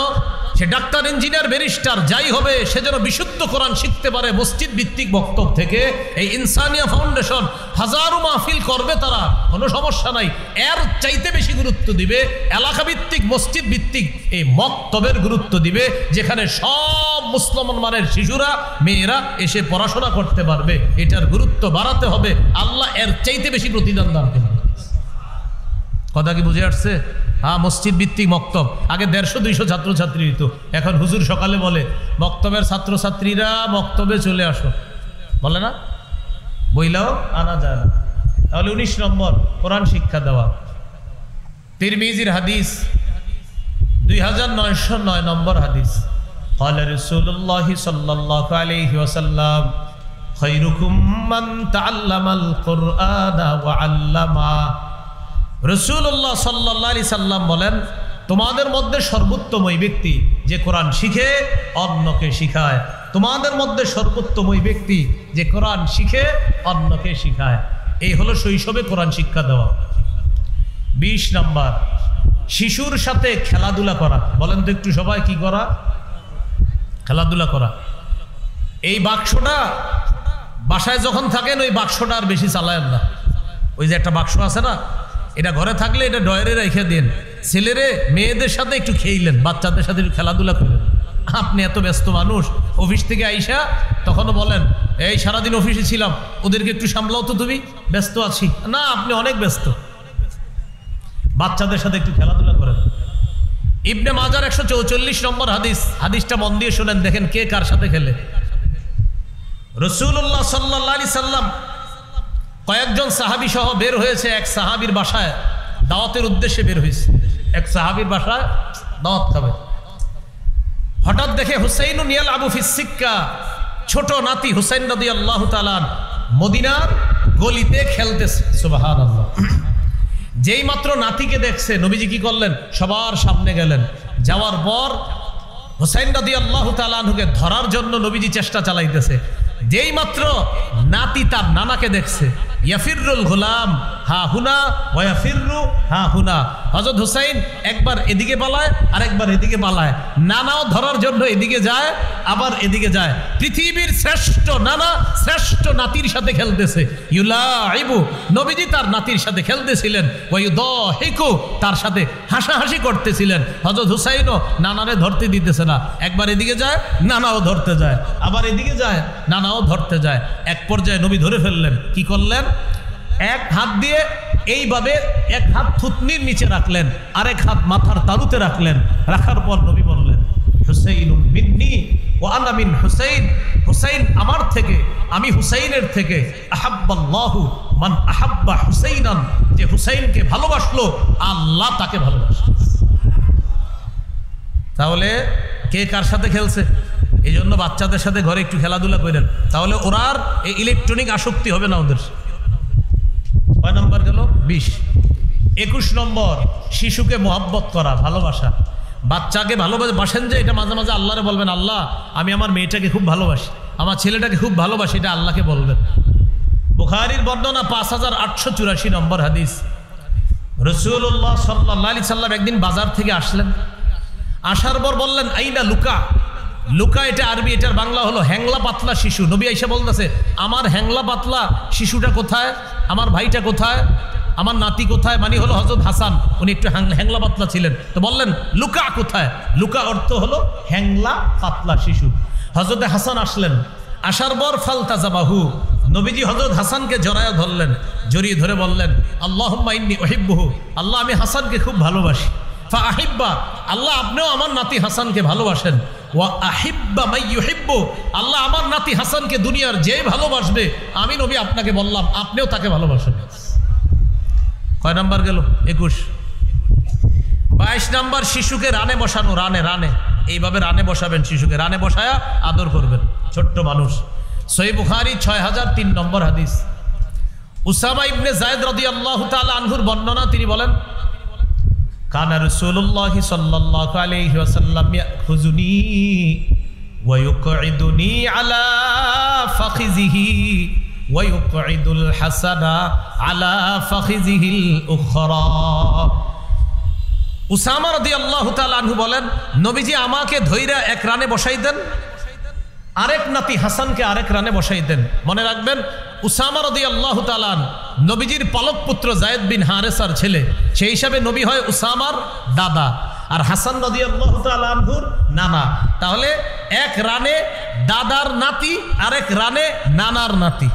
S1: সে ডাক্তার, ইঞ্জিনিয়ার, ব্যারিস্টার যাই হবে, সে যেন বিশুদ্ধ কোরআন শিখতে পারে। মসজিদ ভিত্তিক বক্তব্য থেকে এই ইনসানিয়া ফাউন্ডেশন হাজারো মাহফিল করবে, তারা কোনো সমস্যা নাই। এর চাইতে বেশি গুরুত্ব দিবে এলাকা ভিত্তিক, মসজিদ ভিত্তিক এই মক্তবের গুরুত্ব দিবে, যেখানে সব মুসলমানের শিশুরা, মেয়েরা এসে পড়াশোনা করতে পারবে। এটার গুরুত্ব বাড়াতে হবে। আল্লাহ এর চাইতে বেশি প্রতিদান দান করবে। কথা কি বুঝে আসছে? হ্যাঁ, মসজিদ ভিত্তিক মক্তব। আগে 150-200 ছাত্রছাত্রী হইত, এখন হুজুর সকালে বলে মক্তবের ছাত্রছাত্রীরা মক্তবে চলে আসো, বলে না? বইলাও আনা যায় না। তাহলে 19 নম্বর, কোরআন শিক্ষা দেওয়া। তিরমিজির হাদিস 2909 নম্বর হাদিস, قال رسول الله صلى الله عليه وسلم خيركم من تعلم القرآن وعلمه। রাসূলুল্লাহ সাল্লাল্লাহু আলাইহি সাল্লাম বলেন, তোমাদের মধ্যে সর্বোত্তম ওই ব্যক্তি যে কোরআন শিখে অন্যকে শিখায়। তোমাদের মধ্যে সর্বোত্তম ওই ব্যক্তি যে কোরআন শিখে অন্যকে শিখায়। এই হলো শৈশবে কোরআন শিক্ষা দেওয়া। 20 নাম্বার, শিশুর সাথে খেলাধুলা করা। বলেন তো একটু সবাই, কি করা? খেলাধুলা করা। এই বাক্সটা বাসায় যখন থাকেন ওই বাক্সটা আর বেশি চালায়েন না। ওই যে একটা বাক্স আছে না, এটা ঘরে থাকলে এটা ডয়ারে রেখে দিন। ছেলেরে মেয়েদের সাথে একটু খেইলেন, বাচ্চাদের সাথে একটু খেলাধুলা করেন। আপনি এত ব্যস্ত মানুষ, অফিস থেকে আইসা তখনও বলেন এই সারাদিন অফিসে ছিলাম, ওদেরকে একটু সামলাও তো, তুমি ব্যস্ত আছি না, আপনি অনেক ব্যস্ত। বাচ্চাদের সাথে একটু খেলাধুলা করেন। ইবনে মাজার 144 নম্বর হাদিস, হাদিসটা মন দিয়ে শোনেন, দেখেন কে কার সাথে খেলে। রাসূলুল্লাহ সাল্লাল্লাহু আলাইহি সাল্লাম কয়েকজন সাহাবী সহ বের হয়েছে এক সাহাবীর বাসায়, দাওয়াতের উদ্দেশ্যে বের হয়েছে। এক সাহাবীর বাসায় দাওয়াত খাবে। হঠাৎ দেখে হুসাইন ইয়ালআবু ফিস সিক্কা, ছোট নাতি হুসাইন রাদিয়াল্লাহু তাআলা মদিনার গলিতে খেলতেছে। সুবহানাল্লাহ। যেই মাত্র নাতিকে দেখছে, নবীজি কি করলেন? সবার সামনে গেলেন। যাওয়ার পর হুসাইন রাদিয়াল্লাহু তাআলা আনহুকে ধরার জন্য নবীজি চেষ্টা চালাইতেছে। যেই মাত্র নাতি তার নানাকে দেখছে, ইয়াফিরুল গোলাম হা হুনা ওয়া ইয়াফিরু হা হুনা। হযরত হুসাইন একবার এদিকে পালায় আর একবার এদিকে পালায়। নানাও ধরার জন্য এদিকে যায় আবার এদিকে যায়। পৃথিবীর শ্রেষ্ঠ নানা শ্রেষ্ঠ নাতির সাথে খেলতেছে। ইউলাইবু, নবীজি তার নাতির সাথে খেলতেছিলেন। ওয়া ইউদাহিকু, তার সাথে হাসাহাসি করতেছিলেন। হযরত হুসাইনও নানারে ধরতে দিতেছে না। একবার এদিকে যায়, নানাও ধরতে যায়, আবার এদিকে যায়, নানাও ধরতে যায়। এক পর্যায়ে নবী ধরে ফেললেন। কি করলেন? এক হাত দিয়ে এইভাবে এক হাত থুতনির নিচে রাখলেন, আরেক হাত মাথার তালুতে রাখলেন। রাখার পর নবী বললেন, হুসাইনুন মিন্নি ওয়া আনা মিন হুসাইন, হুসাইন আমার থেকে, আমি হুসাইনের থেকে। আহাব্বাল্লাহু মান আহাব্বা হুসাইনান, যে হুসাইনকে ভালোবাসলো আল্লাহ তাকে ভালোবাসে। তাহলে কে কার সাথে খেলছে? এই জন্য বাচ্চাদের সাথে ঘরে একটু খেলাধুলা করেন, তাহলে ওরা আর এই ইলেকট্রনিক আসক্তি হবে না ওদের। কয় নাম্বার গেল? 20। 21 নম্বর শিশুকে মোহাব্বত করা, ভালোবাসা। বাচ্চাকে ভালোবাসেন যে, এটা মাঝে মাঝে আল্লাহরে বলবেন, আল্লাহ আমি আমার মেয়েটাকে খুব ভালোবাসি, আমার ছেলেটাকে খুব ভালোবাসি, এটা আল্লাহকে বলবেন। বুখারীর বর্ণনা 5884 নম্বর হাদিস। রাসূলুল্লাহ সাল্লাল্লাহু আলাইহি সাল্লাম একদিন বাজার থেকে আসলেন, আসার পর বললেন আইনা লুকা। লুকা এটা আরবি, এটার বাংলা হলো হ্যাংলা পাতলা শিশু। নবী আয়েশা বলতেছে, আমার হ্যাংলা পাতলা শিশুটা কোথায়, আমার ভাইটা কোথায়, আমার নাতি কোথায়, মানে হলো হযরত হাসান, উনি একটু হ্যাংলা পাতলা ছিলেন। তো বললেন লুকা কোথায়? লুকা অর্থ হলো হ্যাংলা পাতলা শিশু। হযরত হাসান আসলেন, আসার পর ফালতাজাবাহু, নবীজি হযরত হাসানকে জড়ায় ধরলেন, জড়িয়ে ধরে বললেন আল্লাহুম্মা ইন্নী উহিব্বুহু, আল্লাহ আমি হাসানকে খুব ভালোবাসি। ফা আহিব্বা, আল্লাহ আপনিও আমার নাতি হাসানকে ভালোবাসেন। ওয়া আহিব্বা মাই ইউহিব্বু, আল্লাহ আমার নাতি হাসানকে দুনিয়ার যে ভালোবাসবে, আমি নবী আপনাকে বললাম আপনিও তাকে ভালোবাসেন। কয় নাম্বার গেল? 21। 22 নাম্বার শিশুকে রানে বসানো, রানে রানে এইভাবে রানে বসাবেন শিশুকে, রানে বসায়া আদর করবেন, ছোট্ট মানুষ। সহিহ বুখারী 6003 নম্বর হাদিস। উসামা ইবনে যায়েদ রাদিয়াল্লাহু তাআলা আনহুর বর্ণনা, তিনি বলেন কানা রাসূলুল্লাহ সাল্লাল্লাহু আলাইহি ওয়াসাল্লাম ইয়াখুযুনি ওয়া ইউকঈদুনি আলা ফাখিযিহি ওয়া ইউকঈদুল হাসানা আলা ফাখিযিহিল উখরা। উসামা রাদিয়াল্লাহু তাআলা আনহু বলেন, নবীজি আমাকে ধইরা এক রানে বসাই দেন, আরেক নাতি হাসানকে আরেক রানে বসাই দেন। মনে রাখবেন, উসামা রাদিয়াল্লাহু তাআলা নবীজির পালক পুত্র যায়েদ বিন হারেসার ছেলে, সেই হিসাবে নবী হয় উসামার দাদা, আর হাসান রাদিয়াল্লাহু তাআলা আনহুর নানা। তাহলে এক রানে দাদার নাতি, আরেক রানে নানার নাতি,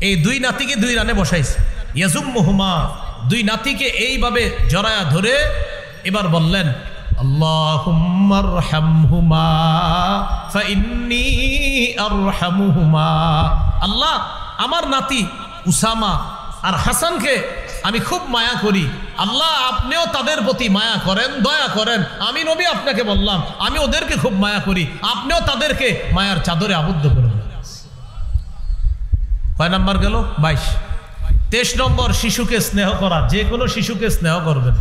S1: এই দুই নাতিকে দুই রানে বসাইছে। ইয়াজুম্মুহুমা, দুই নাতিকে এইভাবে জড়ায়া ধরে এবার বললেন আল্লাহুম্মা আরহামহুমা ফাইন্নী আরহামুহুমা, আল্লাহ আমার নাতি উসামা আর হাসানকে আমি খুব মায়া করি, আল্লাহ আপনিও তাদের প্রতি মায়া করেন, দয়া করেন। আমি নবী আপনাকে বললাম আমি ওদেরকে খুব মায়া করি, আপনিও তাদেরকে মায়ার চাদরে আবদ্ধ করে দেন। কয় নাম্বার গেল? 22। 23 নম্বর শিশুকে স্নেহ করা, যে কোনো শিশুকে স্নেহ করবেন।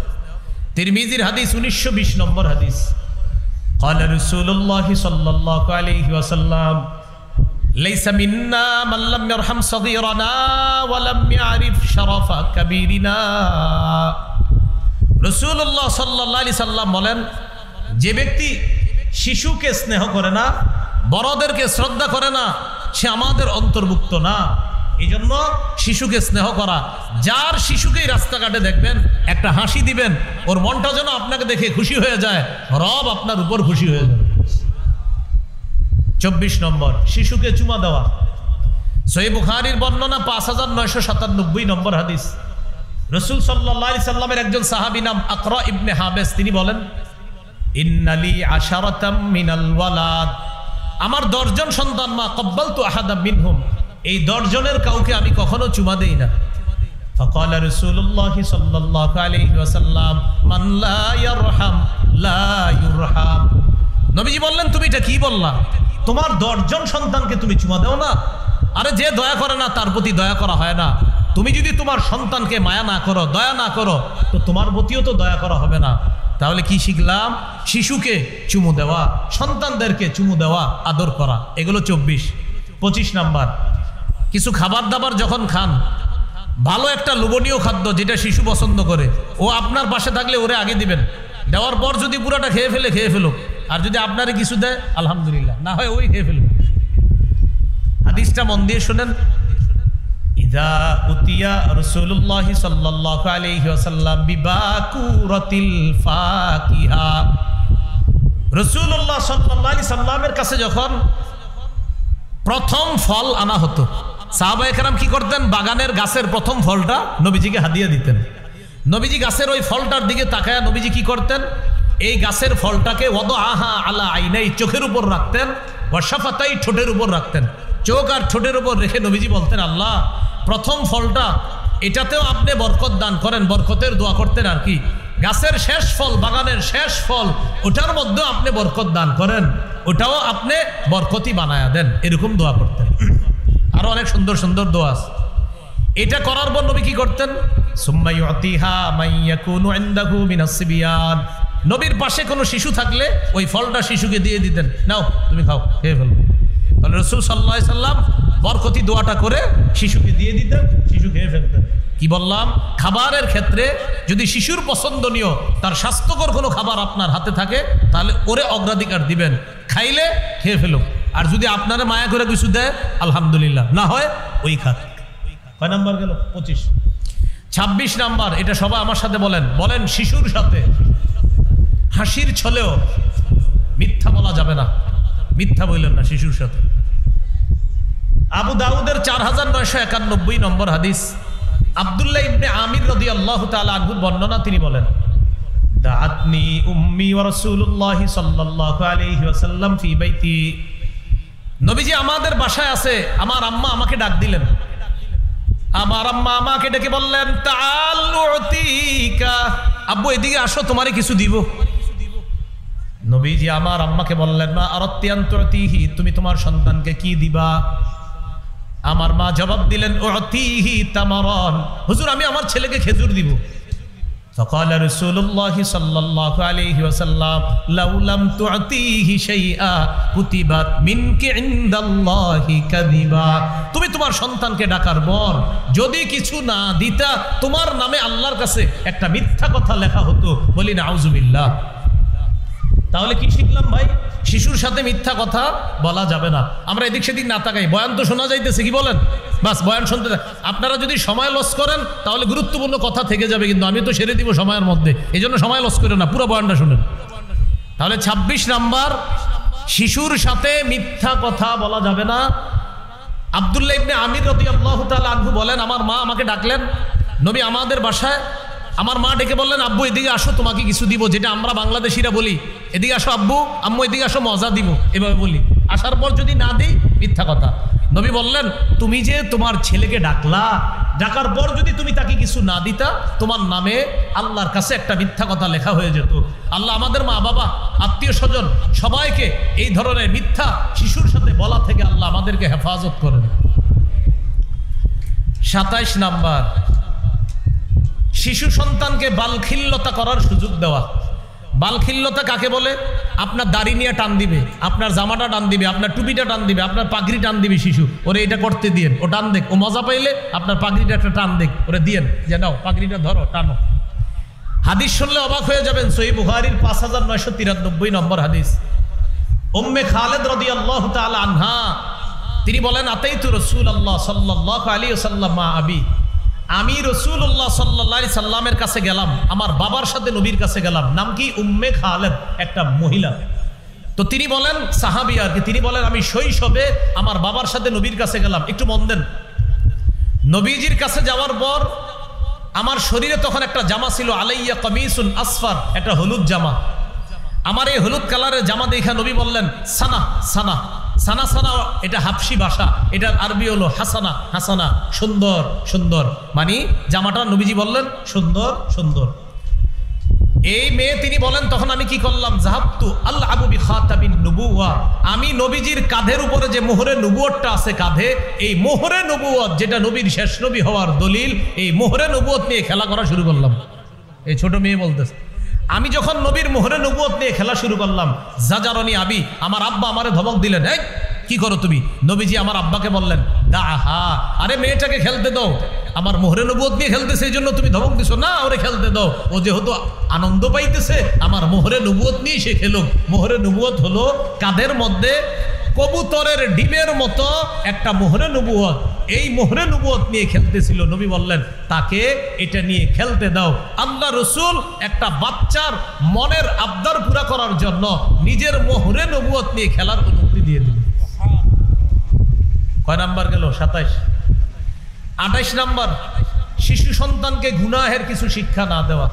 S1: তিরমিজির হাদিস 1920 নম্বর হাদিস। قال رسول الله صلى الله عليه وسلم ليس منا من لم يرحم صغيرنا ولم يعرف شرف كبيرنا। রাসূলুল্লাহ সাল্লাল্লাহু আলাইহি সাল্লাম বলেন, যে ব্যক্তি শিশুকে স্নেহ করে না, বড়দেরকে শ্রদ্ধা করে না, সে আমাদের অন্তর্ভুক্ত না। এই জন্য শিশুকে স্নেহ করা। যার শিশুকেই রাস্তাঘাটে দেখবেন একটা হাসি দিবেন, ওর মনটা যেন আপনাকে দেখে খুশি হয়ে যায়, রব আপনার উপর খুশি হয়ে যাবে। 24 নম্বর শিশুকে চুমা দেওয়া। সহিহ বুখারীর বর্ণনা 5997 নম্বর হাদিস। রাসূল সাল্লাল্লাহু আলাইহি সাল্লামের একজন সাহাবী নাম আকরা ইবনে হাবেস, তিনি বলেন ইন্নালি আশারাতাম মিনাল ওয়ালাদ, আমার 10 জন সন্তান, মা ক্বাবালতু আহাদাম মিনহুম, এই 10 জনের কাউকে আমি কখনো চুমা দেই না। ফাকালা রাসূলুল্লাহ সাল্লাল্লাহু আলাইহি ওয়াসাল্লাম মান লা ইয়ারহাম লা ইউরহাম। নবীজি বললেন তুমি এটা কি বললা, তোমার 10 জন সন্তানকে তুমি চুমা দাও না? আরে যে দয়া করে না তার প্রতি দয়া করা হয় না। তুমি যদি তোমার সন্তানকে মায়া না করো, দয়া না করো, তো তোমার প্রতিও তো দয়া করা হবে না। তাহলে কি শিখলাম? শিশুকে চুমু দেওয়া, সন্তানদেরকে চুমু দেওয়া, আদর করা, এগুলো 24। 25 নাম্বার কিছু খাবার দাবার যখন খান, ভালো একটা লোভনীয় খাদ্য যেটা শিশু পছন্দ করে, ও আপনার পাশে থাকলে ওরে আগে দিবেন, দেওয়ার পর যদি পুরাটা খেয়ে ফেলুক, আর যদি আপনারে কিছু দেয় আলহামদুলিল্লাহ, না হয় ওই খেয়ে ফেলুক। হাদিসটা মন দিয়ে শুনেন। ইযা উতিয়া রাসূলুল্লাহ সাল্লাল্লাহু আলাইহি ওয়াসাল্লাম বিবাকুরাতিল ফাকিহা, রাসূলুল্লাহ সাল্লাল্লাহু আলাইহি সাল্লামের কাছে যখন প্রথম ফল আনা হতো, সাহাবায়ে কেরাম কি করতেন? বাগানের গাছের প্রথম ফলটা নবীজিকে হাদিয়া দিতেন। নবীজি গাছের ওই ফলটার দিকে তাকায়া নবীজি কি করতেন? এই গাছের ফলটাকে ওয়াদআহা আলা আইনাই, চোখের উপর রাখতেন, ওয়া শাফাতাই, ঠোঁটের উপর রাখতেন। চোখ আর ঠোঁটের উপর রেখে নবীজি বলতেন আল্লাহ প্রথম ফলটা এটাতেও আপনি বরকত দান করেন, বরকতের দোয়া করতেন। আর কি গাছের শেষ ফল, বাগানের শেষ ফল, ওটার মধ্যেও আপনি বরকত দান করেন, ওটাও আপনি বরকতি বানায়া দেন, এরকম দোয়া করতেন। আরো অনেক সুন্দর সুন্দর দোয়া আছে। এটা করার পর নবী কি করতেন? সুম্মা ইউতিহা মান ইয়াকুনু ইনদাহু মিনাস সিবিয়ান। নবীর পাশে কোনো শিশু থাকলে ওই ফলটা শিশুকে দিয়ে দিতেন, নাও তুমি খাও, খেয়ে ফেলো। তাহলে রাসূল সাল্লাল্লাহু আলাইহি সাল্লাম বরকতি দোয়াটা করে শিশুকে দিয়ে দিতেন, শিশু খেয়ে ফেলতেন। কি বললাম? খাবারের ক্ষেত্রে যদি শিশুর পছন্দনীয় তার স্বাস্থ্যকর কোনো খাবার আপনার হাতে থাকে তাহলে ওরে অগ্রাধিকার দিবেন, খাইলে খেয়ে ফেলো। আর যদি আপনারা মায়া করে কিছু দেয় আলহামদুলিল্লাহ, না হয় ওই খাত। কয় নাম্বার গেল? 25। 26 নাম্বার, এটা সবাই আমার সাথে বলেন, বলেন শিশুর সাথে হাসির ছলেও মিথ্যা বলা যাবে না। মিথ্যা বললেন না শিশুর সাথে। আবু দাউদের 4991 নম্বর হাদিস, আব্দুল্লাহ ইবনে আমির রাদিয়াল্লাহু তাআলা আনহুর বর্ণনা, তিনি বলেন দাআতনি উম্মি ওয়া রাসূলুল্লাহ সাল্লাল্লাহু আলাইহি ওয়াসাল্লাম ফি বাইতি। নবীজি আমাদের বাসায় আছে, আমার আম্মা আমাকে ডাক দিলেন। আমার আম্মা আমাকে ডেকে বললেন তাআল উতিকা, আব্বু এদিকে আসো, তোমারে কিছু দিব। নবীজি আমার আম্মাকে বললেন মা আরাদতি আন তুতিহি, তুমি তোমার সন্তানকে কি দিবা? আমার মা জবাব দিলেন উতিহি তামারান, হুজুর আমি আমার ছেলেকে খেজুর দিব। فقال رسول الله صلى الله عليه وسلم لو لم تعطيه شيئا كتبت منك عند الله كذبا। তুমি তোমার সন্তানকে ডাকার পর যদি কিছু না দিতা তোমার নামে আল্লাহর কাছে একটা মিথ্যা কথা লেখা হতো। বলি নাউজুবিল্লাহ। তাহলে কি শিখলাম ভাই? শিশুর সাথে মিথ্যা কথা বলা যাবে না। আমরা এদিক সেদিক না তাকাই, বয়ান তো শোনা যাইতেছে, কি বলেন? বাস বয়ান শুনতে। আপনারা যদি সময় লস করেন তাহলে গুরুত্বপূর্ণ কথা থেকে যাবে, কিন্তু আমি তো সেরে দিব সময়ের মধ্যে, এই জন্য সময় লস করে না, পুরো বয়ানটা শুনেন। তাহলে 26 নাম্বার, শিশুর সাথে মিথ্যা কথা বলা যাবে না। আব্দুল্লাহ ইবনে আমির রাদিয়াল্লাহু তাআলা আনহু বলেন আমার মা আমাকে ডাকলেন, নবী আমাদের বাসায়, আমার মা ডেকে বললেন আব্বু এদিকে আসো, তোমাকে কিছু দিব, যেটা আমরা বাংলাদেশিরা বলি এদিকে আসো আব্বু, আম্মু এদিকে আসো, মজা দিব, এভাবে বলি। আসার পর যদি না দিই মিথ্যা কথা। নবী বললেন তুমি যে তোমার ছেলেকে ডাকলা, ডাকার পর যদি তুমি তাকে কিছু না দিতা তোমার নামে আল্লাহর কাছে একটা মিথ্যা কথা লেখা হয়ে যেত। আল্লাহ আমাদের মা বাবা আত্মীয় স্বজন সবাইকে এই ধরনের মিথ্যা শিশুর সাথে বলা থেকে আল্লাহ আমাদেরকে হেফাজত করেন। 27 নাম্বার, শিশু সন্তানকে বালখিল্যতা করার সুযোগ দেওয়া। বালখিল্যতা কাকে বলে? আপনার দাড়ি নিয়ে টান দিবে, আপনার জামাটা টান দিবে, আপনার টুপিটা টান দিবে, আপনার পাগড়ি টান দিবে শিশু, ওরে এটা করতে দিয়েন, ও টান দেখ, ও মজা পাইলে আপনার পাগড়িটা একটা টান দেখ, ওরে দিয়েন যে নাও পাগড়িটা ধরো, টানো। হাদিস শুনলে অবাক হয়ে যাবেন, সহিহ বুখারীর 5993 নম্বর হাদিস। উম্মে খালেদ রাদিয়াল্লাহু তাআলা আনহা তিনি বলেন আতাইতু রাসূলুল্লাহ সাল্লাল্লাহু আলাইহি ওয়াসাল্লাম মা আবি, আমি রাসূলুল্লাহ সাল্লাল্লাহু আলাইহি সাল্লামের কাছে গেলাম, আমার বাবার সাথে নবীর কাছে গেলাম। নাম কি? উম্মে খালেদ, একটা মহিলা। তো তিনি বলেন সাহাবী আর কি, তিনি বলেন আমি শৈশবে আমার বাবার সাথে নবীর কাছে গেলাম। একটু মন দেন, নবীজির কাছে যাওয়ার পর আমার শরীরে তখন একটা জামা ছিল, আলাইয়া কামিসুন আসফার, একটা হলুদ জামা। আমার এই হলুদ কালারের জামা দেখা নবী বললেন সানা সানা সানা সানা, এটা হাবশি ভাষা, এটার আরবি হলো হাসানা হাসানা, সুন্দর সুন্দর, মানে জামাটা নবীজি বললেন সুন্দর সুন্দর। এই মেয়ে তিনি বলেন তখন আমি কি করলাম? জাহাবতু আল্লাহ আবু বি খাতামিন নবুওয়া, আমি নবীজির কাঁধের উপরে যে মোহরে নবুয়তটা আছে কাঁধে, এই মোহরে নবুয়ত যেটা নবীর শেষ নবী হওয়ার দলিল, এই মোহরে নবুয়ত নিয়ে খেলা করা শুরু করলাম। এই ছোট মেয়ে বলতেছে আমি যখন নবীর মোহরে নবুয়ত নিয়ে খেলা শুরু করলাম, জাজারনি আবি, আমার আব্বা আমারে ধমক দিলেন, এই কি করো তুমি? নবীজি আমার আব্বাকে বললেন দাহা, আরে মেয়েটাকে খেলতে দাও, আমার মোহরে নবুয়ত নিয়ে খেলতেছে এই জন্য তুমি ধমক দিছো না, ওরে খেলতে দাও, ও যেহেতু আনন্দ পাইতেছে আমার মোহরে নবুয়ত নিয়ে সে খেলুক। মোহরে নবুয়ত হলো কাঁধের মধ্যে কবুতরের ডিমের মতো একটা মোহরে নবুয়ত, এই মোহরে নবুয়ত নিয়ে খেলতেছিল। নবী বললেন তাকে এটা নিয়ে খেলতে দাও। আল্লাহ রসুল একটা বাচ্চার মনের আবদার পুরা করার জন্য নিজের মোহরে নবুয়ত নিয়ে খেলার অনুমতি দিয়ে দিল। কয় নাম্বার গেল? 27। 28 নাম্বার, শিশু সন্তানকে গুনাহের কিছু শিক্ষা না দেওয়া।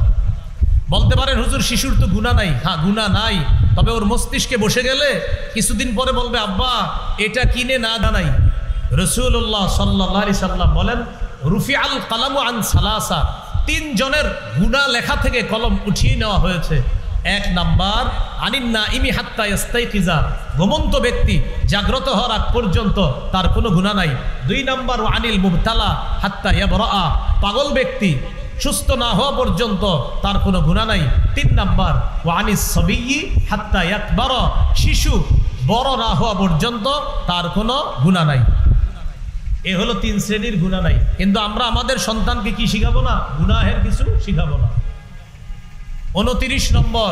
S1: বলতে পারেন হুজুর শিশুর তো গুনাহ নাই। হ্যাঁ গুনাহ নাই, তবে ওর মস্তিষ্কে বসে গেলে কিছুদিন পরে বলবে আব্বা এটা কিনে না জানাই। রাসূলুল্লাহ সাল্লাল্লাহু আলাইহি সাল্লাম বলেন রুফিআল কালামু আন সালাসা, 3 জনের গুনাহ লেখা থেকে কলম উঠিয়ে নেওয়া হয়েছে। 1 নাম্বার আনিন নাইমি হাত্তা ইস্তাইকিজা, ঘুমন্ত ব্যক্তি জাগ্রত হওয়ার আগ পর্যন্ত তার কোনো গুনাহ নাই। 2 নাম্বার আনিল মুবতালা হাত্তা ইয়াবরা, পাগল ব্যক্তি সুস্থ না হওয়া পর্যন্ত তার কোনো গুনাহ নাই। 3 নাম্বার ওয়ানিস সাবিয়্যি হাত্তা ইয়াকবারা, শিশু বড় না হওয়া পর্যন্ত তার কোনো গুনাহ নাই। এ হলো 3 শ্রেণীর গুনাহ নাই। কিন্তু আমরা আমাদের সন্তানকে কি শিখাবো না? গুনাহের কিছু শিখাবো না। 29 নম্বর,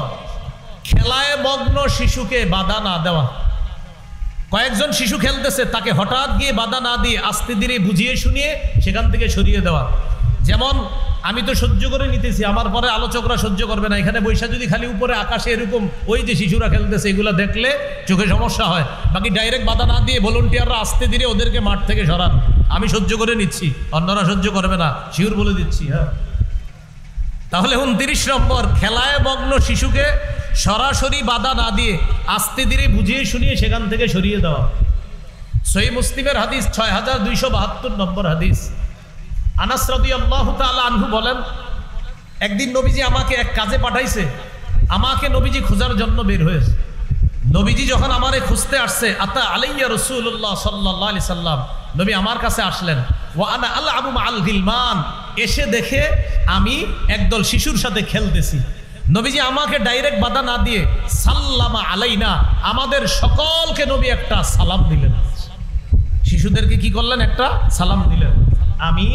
S1: খেলায় মগ্ন শিশুকে বাধা না দেওয়া। কয়েকজন শিশু খেলতেছে, তাকে হঠাৎ গিয়ে বাধা না দিয়ে আস্তে ধীরে বুঝিয়ে শুনিয়ে সেখান থেকে সরিয়ে দেওয়া। যেমন আমি তো সহ্য করে নিতেছি, আমার পরে আলোচকরা সহ্য করবে না, এখানে বৈশা যদি খালি উপরে আকাশে এরকম ওই যে শিশুরা খেলতেছে এগুলো দেখলে চোখে সমস্যা হয়, বাকি ডাইরেক্ট বাধা না দিয়ে ভলেন্টিয়াররা আস্তে ধীরে ওদেরকে মাঠ থেকে সরান। আমি সহ্য করে নিচ্ছি, অন্যরা সহ্য করবে না, শিউর বলে দিচ্ছি। হ্যাঁ, তাহলে 29 নম্বর, খেলায় মগ্ন শিশুকে সরাসরি বাধা না দিয়ে আস্তে ধীরে বুঝিয়ে শুনিয়ে সেখান থেকে সরিয়ে দেওয়া। সহিহ মুসলিমের হাদিস 6272 নম্বর হাদিস। আনাস রাদিয়াল্লাহু তাআলা আনহু বলেন, একদিন নবীজি আমাকে এক কাজে পাঠাইছে, আমাকে নবীজি খোঁজার জন্য বের হয়েছে। নবীজি যখন আমারে খুঁজতে আসছে, আতা আলাইয়া রাসূলুল্লাহ সাল্লাল্লাহু আলাইহি সাল্লাম, নবী আমার কাছে আসলেন। ওয়া আনা আলআবু মাআল গিলমান, এসে দেখে আমি একদল শিশুর সাথে খেলতেছি। নবীজি আমাকে ডাইরেক্ট বাধা না দিয়ে সাল্লামা আলাইনা, আমাদের সকলকে নবী একটা সালাম দিলেন। শিশুদেরকে কি করলেন? একটা সালাম দিলেন। আমি